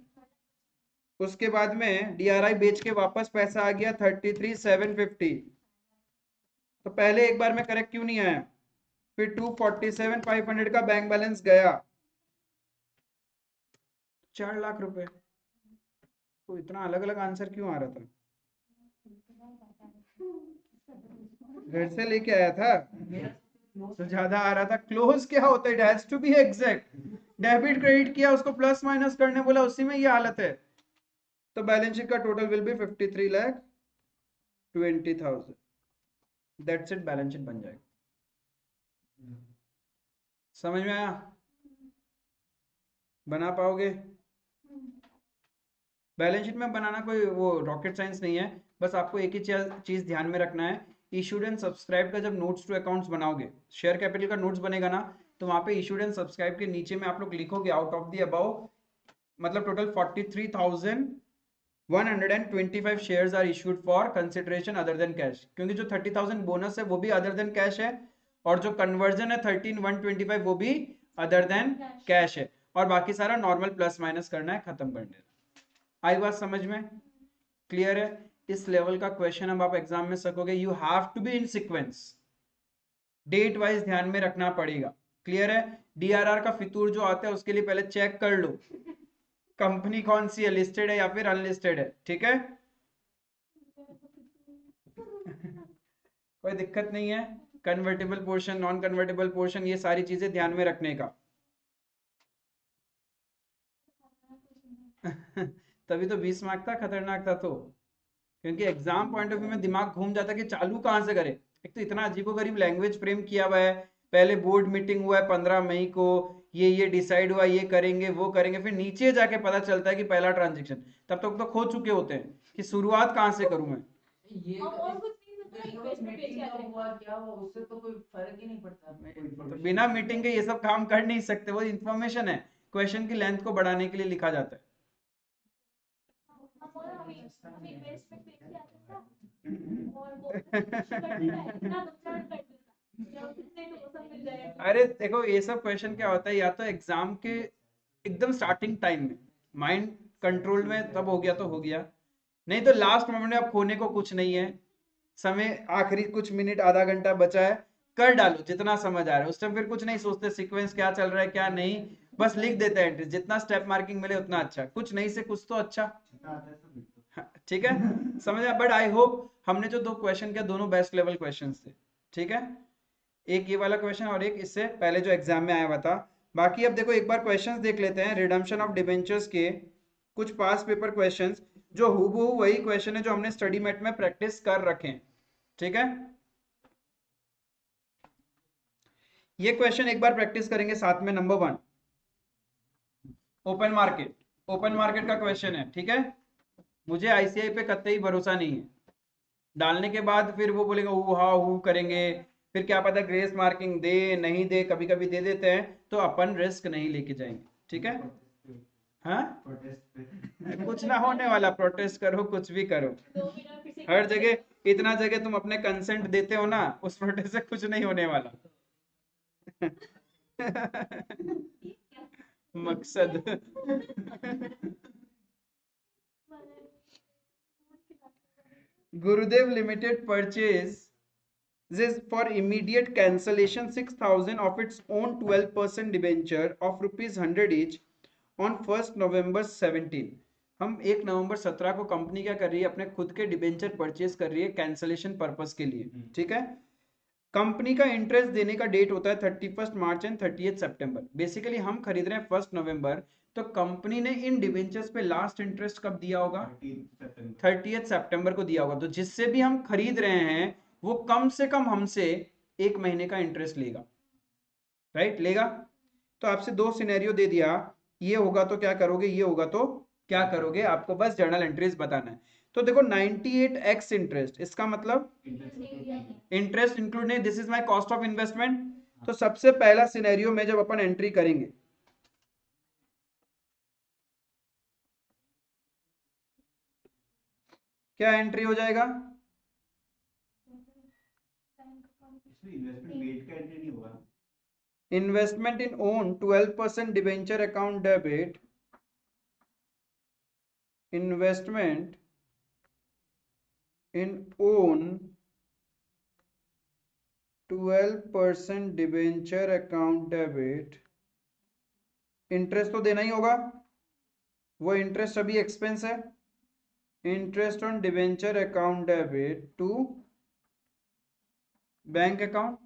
उसके बाद में डीआरआई बेच के वापस पैसा आ गया 33,750. तो पहले एक बार में करेक्ट क्यों नहीं आया? फिर 247,500 का बैंक बैलेंस गया, 4 लाख रुपए. तो इतना अलग अलग आंसर क्यों आ रहा था? घर से लेके आया था तो ज्यादा आ रहा था. क्लोज क्या होता है? It has to be exact. Debit credit किया, उसको प्लस माइनस करने बोला, उसी में ये हालत है. तो बैलेंस शीट का total will be 53,20,000. That's it, balance sheet बन जाएगा. समझ में आया? बना पाओगे? बैलेंस शीट में बनाना कोई वो रॉकेट साइंस नहीं है. बस आपको एक ही चीज ध्यान में रखना है, इशूड एंड सब्सक्राइब का जब नोट्स टू अकाउंट्स बनाओगे, शेयर कैपिटल का नोट्स बनेगा ना, तो वहां पे इशूड एंड सब्सक्राइब के नीचे में आप लोग लिखोगे आउट ऑफ द अबव, मतलब total 43,125 shares are issued for consideration other than cash. क्योंकि जो 30,000 बोनस है वो भी अदर देन कैश है, और जो कन्वर्जन है 13,125 वो भी अदर देन कैश है, और बाकी सारा नॉर्मल प्लस माइनस करना है, खत्म कर देना. आई बात समझ में? क्लियर है? इस लेवल का क्वेश्चन अब आप एग्जाम में सकोगे. You have to be in sequence, date wise ध्यान में रखना पड़ेगा. क्लियर है? डीआरआर का फितूर जो आता है उसके लिए पहले चेक कर लो कंपनी कौन सी है, लिस्टेड है या फिर अनलिस्टेड है. ठीक है? कोई दिक्कत नहीं है. Convertible portion, non convertible portion, ये सारी चीजें ध्यान में रखने का. तभी तो 20 मार्क था, खतरनाक था. तो क्योंकि एग्जाम पॉइंट ऑफ व्यू में दिमाग घूम जाता कि चालू कहां से करे. एक तो इतना अजीबोगरीब लैंग्वेज फ्रेम किया हुआ है, पहले बोर्ड मीटिंग हुआ है 15 मई को, ये डिसाइड हुआ ये करेंगे वो करेंगे, फिर नीचे जाके पता चलता है कि पहला ट्रांजेक्शन. तब तक तो खो चुके होते हैं कि शुरुआत कहां से करूं मैं. ये और कुछ नहीं होता है, इन्वेस्टमेंट बेच मीटिंग के का आते हैं. हुआ क्या हुआ उससे तो कोई फर्क ही नहीं पड़ता. तो बिना मीटिंग के ये सब काम कर नहीं सकते. वो इन्फॉर्मेशन है, क्वेश्चन की लेंथ को बढ़ाने के लिए लिखा जाता है. हम इन्वेस्टमेंट बेच के आते हैं ना, और वो इतना नुकसान कर देता. अरे देखो ये सब क्वेश्चन क्या होता है, या तो एग्जाम के एकदम स्टार्टिंग टाइम में माइंड कंट्रोल में तब हो गया तो हो गया, नहीं तो लास्ट मोमेंट में अब खोने को कुछ नहीं है, समय आखिरी कुछ मिनट आधा घंटा बचा है, कर डालो जितना समझ आ रहा है उस टाइम, फिर कुछ नहीं सोचते सीक्वेंस क्या चल रहा है क्या नहीं, बस लिख देते हैं एंट्री, जितना स्टेप मार्किंग मिले उतना अच्छा, कुछ नहीं से कुछ तो अच्छा। जितना आता है सब लिख दो। हाँ, ठीक है समझ आया, बट आई होप हमने जो दो क्वेश्चन किया दोनों बेस्ट लेवल क्वेश्चन थे, ठीक है, एक ये वाला क्वेश्चन और एक इससे पहले जो एग्जाम में आया हुआ था। बाकी अब देखो एक बार क्वेश्चंस देख लेते हैं रिडम्पशन ऑफ डिबेंचर्स के, कुछ पास पेपर क्वेश्चंस जो हूबहू वही क्वेश्चन है जो हमने स्टडी मेट में प्रैक्टिस कर रखे हैं, ठीक है। ये क्वेश्चन एक बार प्रैक्टिस करेंगे साथ में। Number 1 open market, open market का क्वेश्चन है, ठीक है। मुझे आईसीआई पे कतई भरोसा नहीं है, डालने के बाद फिर वो बोलेगा हु हा हु करेंगे, फिर क्या पता ग्रेस मार्किंग दे नहीं दे, कभी कभी दे देते हैं, तो अपन रिस्क नहीं लेके जाएंगे, ठीक है। हाँ प्रोटेस्ट पे कुछ ना होने वाला, प्रोटेस्ट करो कुछ भी करो, हर जगह इतना जगह तुम अपने कंसेंट देते हो ना, उस प्रोटेस्ट से कुछ नहीं होने वाला। मकसद गुरुदेव limited purchases for immediate cancellation 6,000 of its own 12% debenture of rupees 100 each on 1st November 17। हम 1 नवंबर 17 को कंपनी क्या कर रही है, अपने खुद के डिबेंचर परचेज कर रही है कैंसलेशन पर्पस के लिए, ठीक है। कंपनी का इंटरेस्ट देने का डेट होता है 31 मार्च एंड 30 सितंबर। बेसिकली हम खरीद रहे हैं 1 नवंबर, तो कंपनी ने इन डिबेंचर्स पे लास्ट इंटरेस्ट कब दिया होगा, 30 सितंबर को दिया होगा, तो जिससे भी हम खरीद रहे हैं वो कम से कम हमसे 1 महीने का इंटरेस्ट लेगा, राइट लेगा। तो आपसे दो सिनेरियो दे दिया, ये होगा तो क्या करोगे, ये होगा तो क्या करोगे, आपको बस जर्नल एंट्रीज बताना है। तो देखो 98x इंटरेस्ट, इसका मतलब इंटरेस्ट इंक्लूड नहीं, this is my cost of investment. तो सबसे पहला सिनेरियो में जब अपन एंट्री करेंगे, क्या एंट्री हो जाएगा, इसमें इन्वेस्टमेंट मेड का एंट्री नहीं होगा। Investment in own 12% debenture account debit, investment in own 12% debenture account debit, interest तो देना ही होगा, वो इंटरेस्ट अभी एक्सपेंस है, interest on debenture account debit to bank account.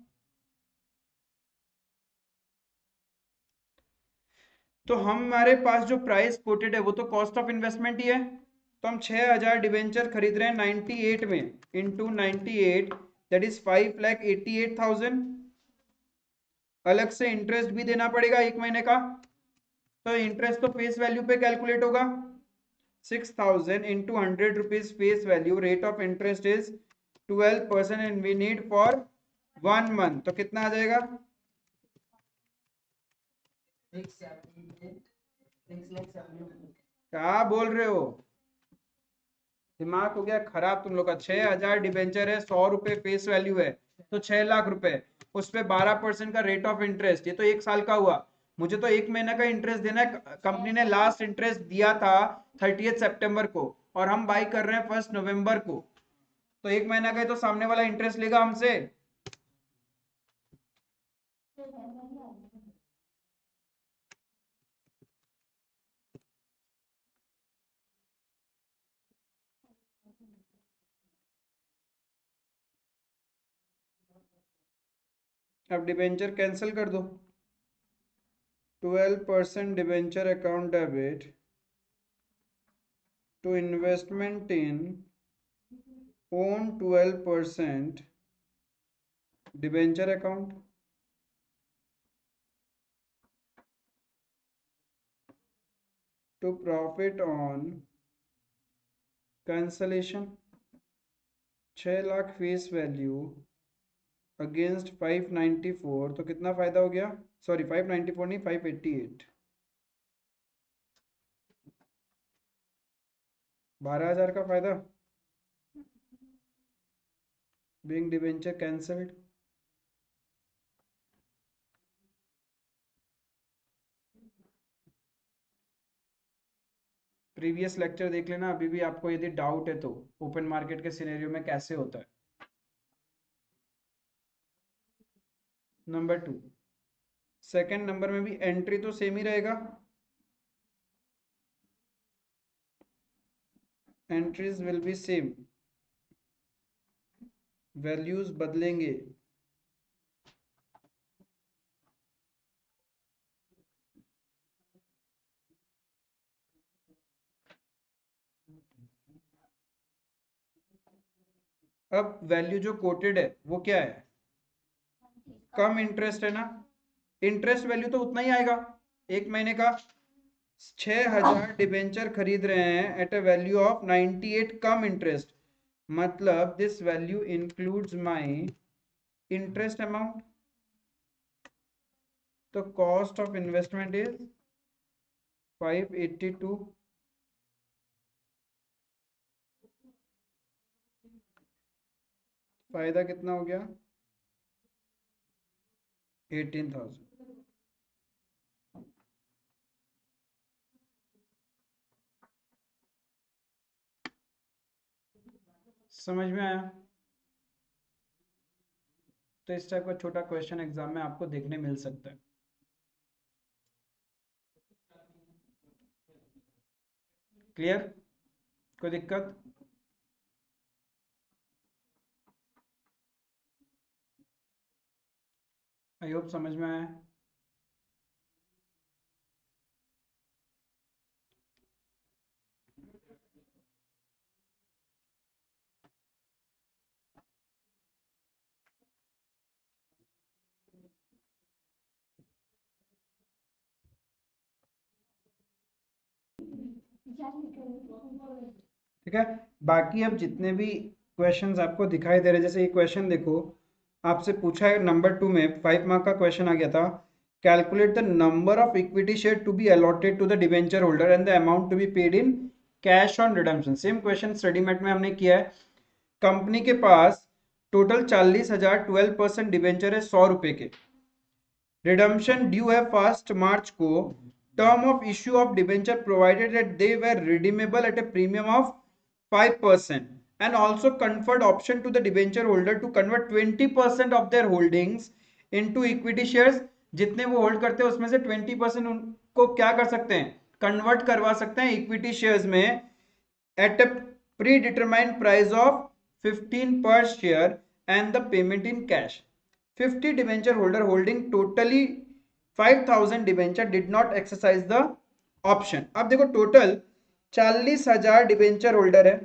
तो हमारे पास जो प्राइस कोटेड है वो तो कॉस्ट ऑफ इन्वेस्टमेंट ही है, तो हम 6000 डिबेंचर खरीद रहे हैं 98 में, इंटू 98 दैट इज 5,88,000। अलग से इंटरेस्ट भी देना पड़ेगा 1 महीने का, तो इंटरेस्ट तो फेस वैल्यू पे कैलकुलेट होगा, 6,000 into 100 rupees face value, rate of interest is 12% and we need for 1 month, तो कितना आ जाएगा, 6,70,000। क्या बोल रहे हो, दिमाग हो गया खराब तुम लोग का। 6000 डिबेंचर है, 100 रुपए फेस वैल्यू है, तो 6 लाख रुपए, उस पे 12% का रेट ऑफ इंटरेस्ट, ये तो 1 साल का हुआ, मुझे तो 1 महीने का इंटरेस्ट देना है। कंपनी ने लास्ट इंटरेस्ट दिया था 30 सितंबर को और हम बाई कर रहे हैं 1 नवंबर को, तो 1 महीना का ही तो सामने वाला इंटरेस्ट लेगा हमसे। अब डिबेंचर कैंसिल कर दो, 12% debenture account debit to investment in own 12% debenture account, to profit on cancellation, 6 lakh face value against 594, तो कितना फायदा हो गया, सॉरी 594 नहीं 588, 12,000 का फायदा, being debenture cancelled. Previous lecture देख लेना, अभी भी आपको यदि डाउट है तो ओपन मार्केट के सिनेरियो में कैसे होता है। नंबर 2, सेकेंड नंबर में भी एंट्री तो सेम ही रहेगा, entries will be same, values बदलेंगे। अब वैल्यू जो कोटेड है वो क्या है, कम इंटरेस्ट है ना, इंटरेस्ट वैल्यू तो उतना ही आएगा। एक महीने का 6000 डिबेंचर खरीद रहे हैं at a value of 98 cum interest, मतलब this value includes my interest amount, तो कॉस्ट ऑफ इन्वेस्टमेंट इज 582, फायदा कितना हो गया 18,000। समझ में आया? तो इस टाइप का छोटा क्वेश्चन एग्जाम में आपको देखने मिल सकता है। क्लियर? कोई दिक्कत? आई होप समझ में आया। ठीक है, बाकी अब जितने भी क्वेश्चंस आपको दिखाई दे रहे हैं, जैसे ये क्वेश्चन देखो, आपसे पूछा है नंबर 2 में 5 मार्क का क्वेश्चन आ गया था, calculate the number of equity share to be allotted to the debenture holder and the amount to be paid in cash on redemption. Same question Studymate में हमने किया है। कंपनी के पास टोटल 40,000 12% डिबेंचर है 100 रुपए के, रिडम्पशन ड्यू है 1 मार्च को, term of issue of debenture provided that they were redeemable at a premium of 5% and also conferred option to the debenture holder to convert 20% of their holdings into equity shares। जितने वो hold करते हैं उसमें से 20% उनको क्या कर सकते हैं, कन्वर्ट करवा सकते हैं इक्विटी शेयर्स में at a pre determined price of 15 पर share and the payment in cash. 50 debenture holder holding totally 5,000 debenture did not exercise the option. अब देखो टोटल 40,000 डिबेंचर होल्डर है,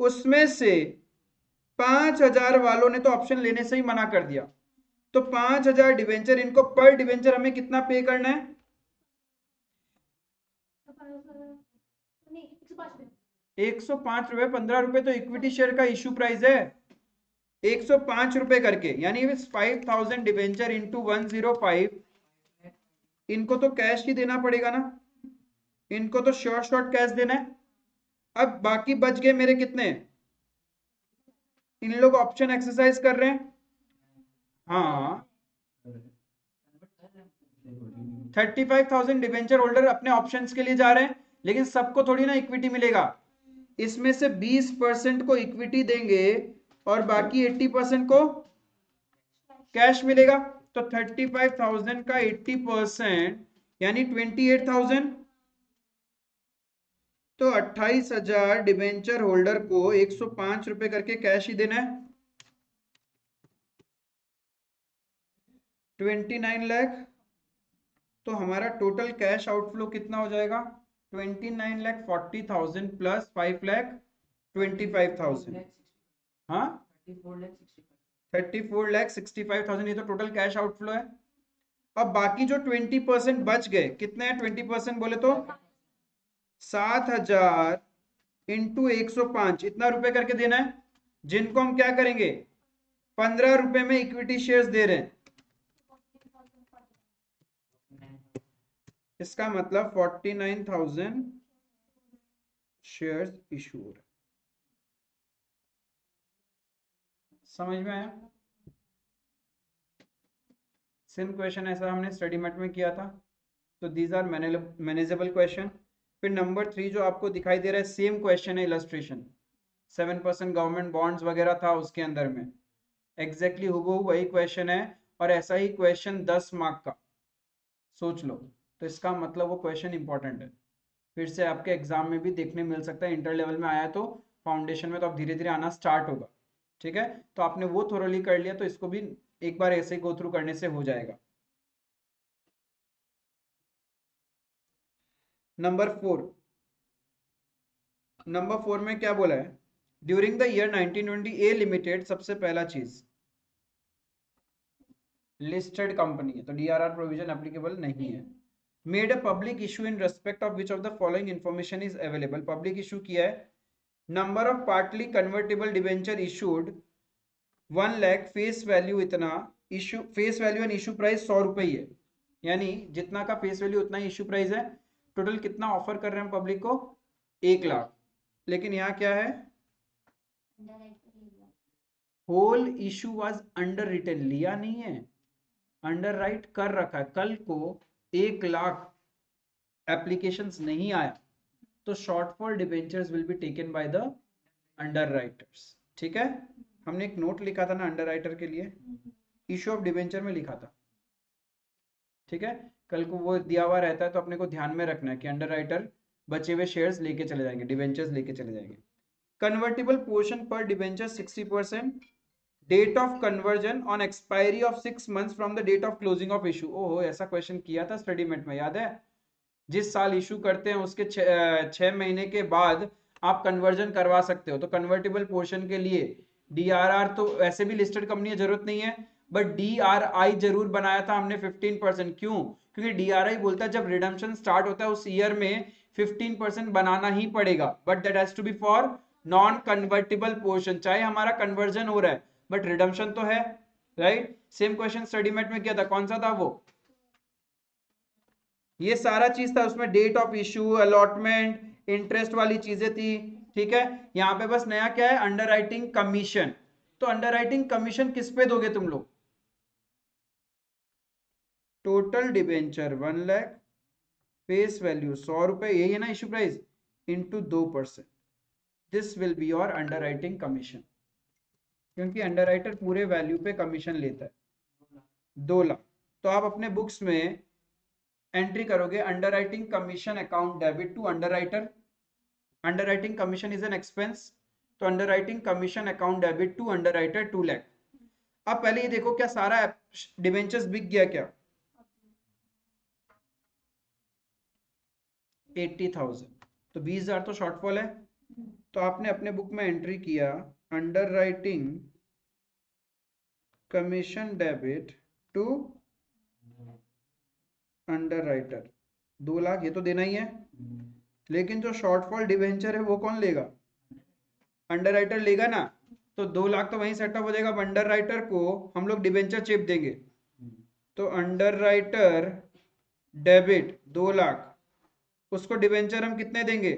उसमें से 5,000 वालों ने तो ऑप्शन लेने से ही मना कर दिया, तो 5,000 डिबेंचर, इनको पर डिबेंचर हमें कितना पे करना है, 105 रुपए। 15 रुपए तो इक्विटी शेयर का इश्यू प्राइस है, 105 रुपए करके, यानी 5,000 डिबेंचर इंटू 105, इनको तो कैश ही देना पड़ेगा ना, इनको तो शॉर्ट कैश देना है। अब बाकी बच गए मेरे कितने, इन लोग ऑप्शन एक्सरसाइज कर रहे हैं, हाँ 35,000 डिबेंचर होल्डर अपने ऑप्शंस के लिए जा रहे हैं, लेकिन सबको थोड़ी ना इक्विटी मिलेगा, इसमें से 20% को इक्विटी देंगे और बाकी 80% को कैश मिलेगा। तो 35,000 का 80% यानी 28,000, तो 28,000 डिबेंचर होल्डर को 105 रुपए करके कैश ही देना है, 29 लाख। तो हमारा टोटल कैश आउटफ्लो कितना हो जाएगा, 29,40,000 प्लस 5,25,000, हाँ 34,65,000, ये तो टोटल कैश आउटफ्लो है। अब बाकी जो 20% बच गए, कितने हैं 20% बोले तो 7,000 इंटू 105, इतना रुपए करके देना है, जिनको हम क्या करेंगे 15 रुपए में इक्विटी शेयर्स दे रहे हैं, इसका मतलब 49,000 शेयर्स इशू हो रहे। समझ में आया? सेम क्वेश्चन ऐसा हमने स्टडी मेट में किया था, तो दीज आर मैनेजेबल क्वेश्चन। फिर नंबर 3 जो आपको दिखाई दे रहा है सेम क्वेश्चन है, इलस्ट्रेशन 7% गवर्नमेंट बॉन्ड्स वगैरह था उसके अंदर में, एग्जैक्टली हुबहू वही क्वेश्चन है और ऐसा ही क्वेश्चन 10 मार्क का, सोच लो। तो इसका मतलब वो क्वेश्चन इंपॉर्टेंट है, फिर से आपके एग्जाम में भी देखने मिल सकता है। इंटर लेवल में आया तो फाउंडेशन में तो अब धीरे धीरे आना स्टार्ट होगा, ठीक है। तो आपने वो थोरोली कर लिया तो इसको भी एक बार ऐसे ही गो थ्रू करने से हो जाएगा। नंबर 4 में क्या बोला है, during the year 1920 A limited, सबसे पहला चीज लिस्टेड कंपनी है तो डीआरआर प्रोविजन एप्लीकेबल नहीं है। Made a public issue in respect of which of the following information is available, public issue किया है। Number of partly convertible debenture issued 1 lakh, face value इतना, issue face value and issue price 100 रुपए ही है, यानी जितना का फेस वैल्यू उतना ही issue price है। टोटल कितना ऑफर कर रहे हैं पब्लिक को, 1 लाख। लेकिन यहाँ क्या है, whole issue was underwritten, लिया नहीं है, अंडर राइट कर रखा है। कल को 1 लाख एप्लीकेशंस नहीं आया तो shortfall debentures will be taken by the under writers, ठीक है। हमने एक नोट लिखा था ना अंडर राइटर के लिए, इशू ऑफ डिबेंचर में लिखा था, ठीक है। कल को वो दिया हुआ रहता है तो अपने को ध्यान में रखना है कि अंडर राइटर बचे हुए शेयर्स लेके चले जाएंगे, डिबेंचर्स लेके चले जाएंगे। कन्वर्टिबल पोर्शन पर debenture 60%, date of conversion on expiry of 6 months from the date of closing of issue. ओहो, ऐसा क्वेश्चन किया था स्टडी मेट में, याद है। जिस साल इशू करते हैं उसके 6 महीने के बाद आप कन्वर्जन करवा सकते हो। तो कन्वर्टेबल पोर्शन के लिए डीआरआर तो वैसे भी लिस्टेड कंपनी है, जरूरत नहीं है, बट डीआरआई जरूर बनाया था हमने 15%। क्यों? क्योंकि डीआरआई बोलता है जब रिडम्पशन स्टार्ट होता है उस ईयर में 15% बनाना ही पड़ेगा, but that has to be for non convertible portion, चाहे हमारा कन्वर्जन हो रहा है बट रिडम्पशन तो है, right. Same question study mate में किया था, कौन सा था वो, ये सारा चीज था उसमें, date of issue, allotment, interest वाली चीजें थी, ठीक है। यहां पे बस नया क्या है, अंडर राइटिंग कमीशन। तो अंडर राइटिंग कमीशन किस पे दोगे तुम लोग, total debenture 1 lakh, face value 100 रुपए, यही है ना issue price, into 2%, this will be your under writing commission, क्योंकि अंडर राइटर पूरे वैल्यू पे कमीशन लेता है 2 लाख। तो आप अपने बुक्स में एंट्री करोगे under writing commission account debit to under writer, under writing commission is an expense, तो under writing commission account debit to under writer 2 lakh. अब पहले ये देखो क्या सारा डिबेंचर्स बिक गया क्या, 80,000, तो 20,000 तो शॉर्टफॉल है। तो आपने अपने बुक में एंट्री किया under writing commission debit to under writer 2 lakh, ये तो देना ही है। लेकिन जो शॉर्टफॉल डिवेंचर है वो कौन लेगा, अंडर राइटर लेगा ना। तो 2 लाख तो वहीं सेटअप हो जाएगा, अंडर राइटर को हम लोग डिवेंचर चिप देंगे। तो अंडर राइटर डेबिट 2 लाख, उसको डिवेंचर हम कितने देंगे,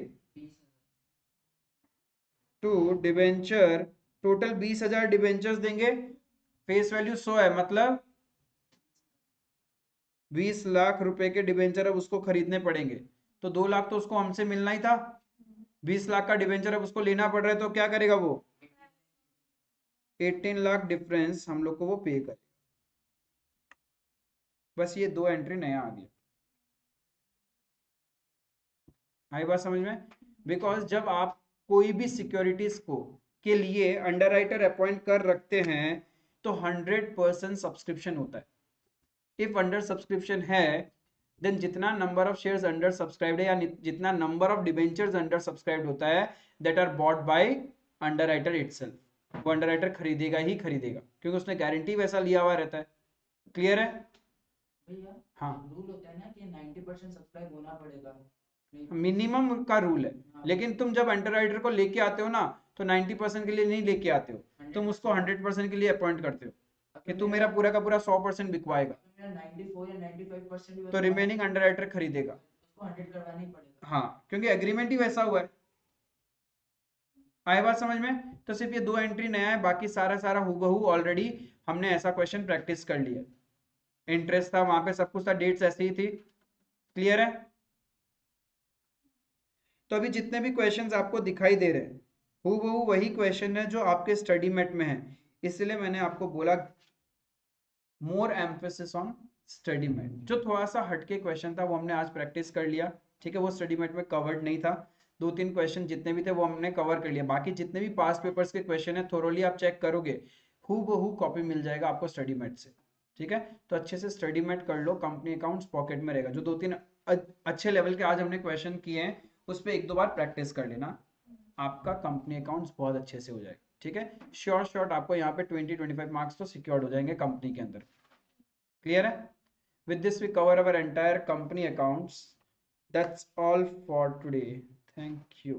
टू डिवेंचर, टोटल 20,000 डिवेंचर्स देंगे, फेस वैल्यू 100 है, मतलब 20 लाख रुपए के डिवेंचर अब उसको खरीदने पड़ेंगे। तो 2 लाख तो उसको हमसे मिलना ही था, 20 लाख का डिवेंचर अब उसको लेना पड़ रहा है, तो क्या करेगा वो, 18 लाख डिफरेंस हम लोग को वो पे करेगा। बस ये 2 एंट्री नया आ गया, आई बात समझ में। बिकॉज जब आप कोई भी सिक्योरिटीज को के लिए अंडर राइटर अपॉइंट कर रखते हैं तो 100% सब्सक्रिप्शन होता है। इफ अंडर सब्सक्रिप्शन है देन जितना number of shares under subscribed है या जितना number of debentures under subscribed होता है that are bought by under writer itself, वो अंडर राइटर खरीदेगा ही खरीदेगा, क्योंकि उसने गारंटी वैसा लिया हुआ रहता है। क्लियर है भैया, हाँ, रूल होता है ना कि 90% सब्सक्राइब होना पड़ेगा, मिनिमम का रूल है। लेकिन तुम जब अंडर राइटर को लेके आते हो ना तो 90% के लिए नहीं लेके आते हो, तुम उसको 100% के लिए अपॉइंट करते हो कि तू मेरा पूरा का पूरा 100% बिकवाएगा, 94 या 95% भी तो रिमेनिंग अंडर राइटर खरीदेगा। उसको 100 करवाना ही पड़ेगा। हाँ, क्योंकि एग्रीमेंट ही वैसा हुआ है। आए बात समझ में। तो सिर्फ ये 2 एंट्री नया है, बाकी सारा सारा हूबहू ऑलरेडी हमने ऐसा क्वेश्चन प्रैक्टिस कर लिया, इंटरेस्ट था वहां पे, सब कुछ था, डेट्स ऐसी ही थी। क्लियर है। तो अभी जितने भी क्वेश्चंस आपको दिखाई दे रहे हैं हूबहू वही क्वेश्चन है जो आपके स्टडी मेट में है, इसलिए मैंने आपको बोला मोर एम्फेसिस ऑन स्टडी मेट। जो थोड़ा सा हटके क्वेश्चन था वो हमने आज प्रैक्टिस कर लिया, ठीक है, वो स्टडी मेट में कवर्ड नहीं था। 2-3 क्वेश्चन जितने भी थे वो हमने कवर कर लिया, बाकी जितने भी पास्ट पेपर्स के क्वेश्चन है थोरोली आप चेक करोगे हूबहू कॉपी मिल जाएगा आपको स्टडी मेट से, ठीक है। तो अच्छे से स्टडी मेट कर लो, कंपनी अकाउंट्स पॉकेट में रहेगा। जो 2-3 अच्छे लेवल के आज हमने क्वेश्चन किए हैं उस पर 1-2 बार प्रैक्टिस कर लेना, आपका कंपनी अकाउंट्स बहुत अच्छे से हो जाएगा, ठीक है। श्योर आपको यहाँ पे 20-25 मार्क्स तो सिक्योर्ड हो जाएंगे कंपनी के अंदर। क्लियर है? With this we cover our entire company accounts. That's all for today. Thank you.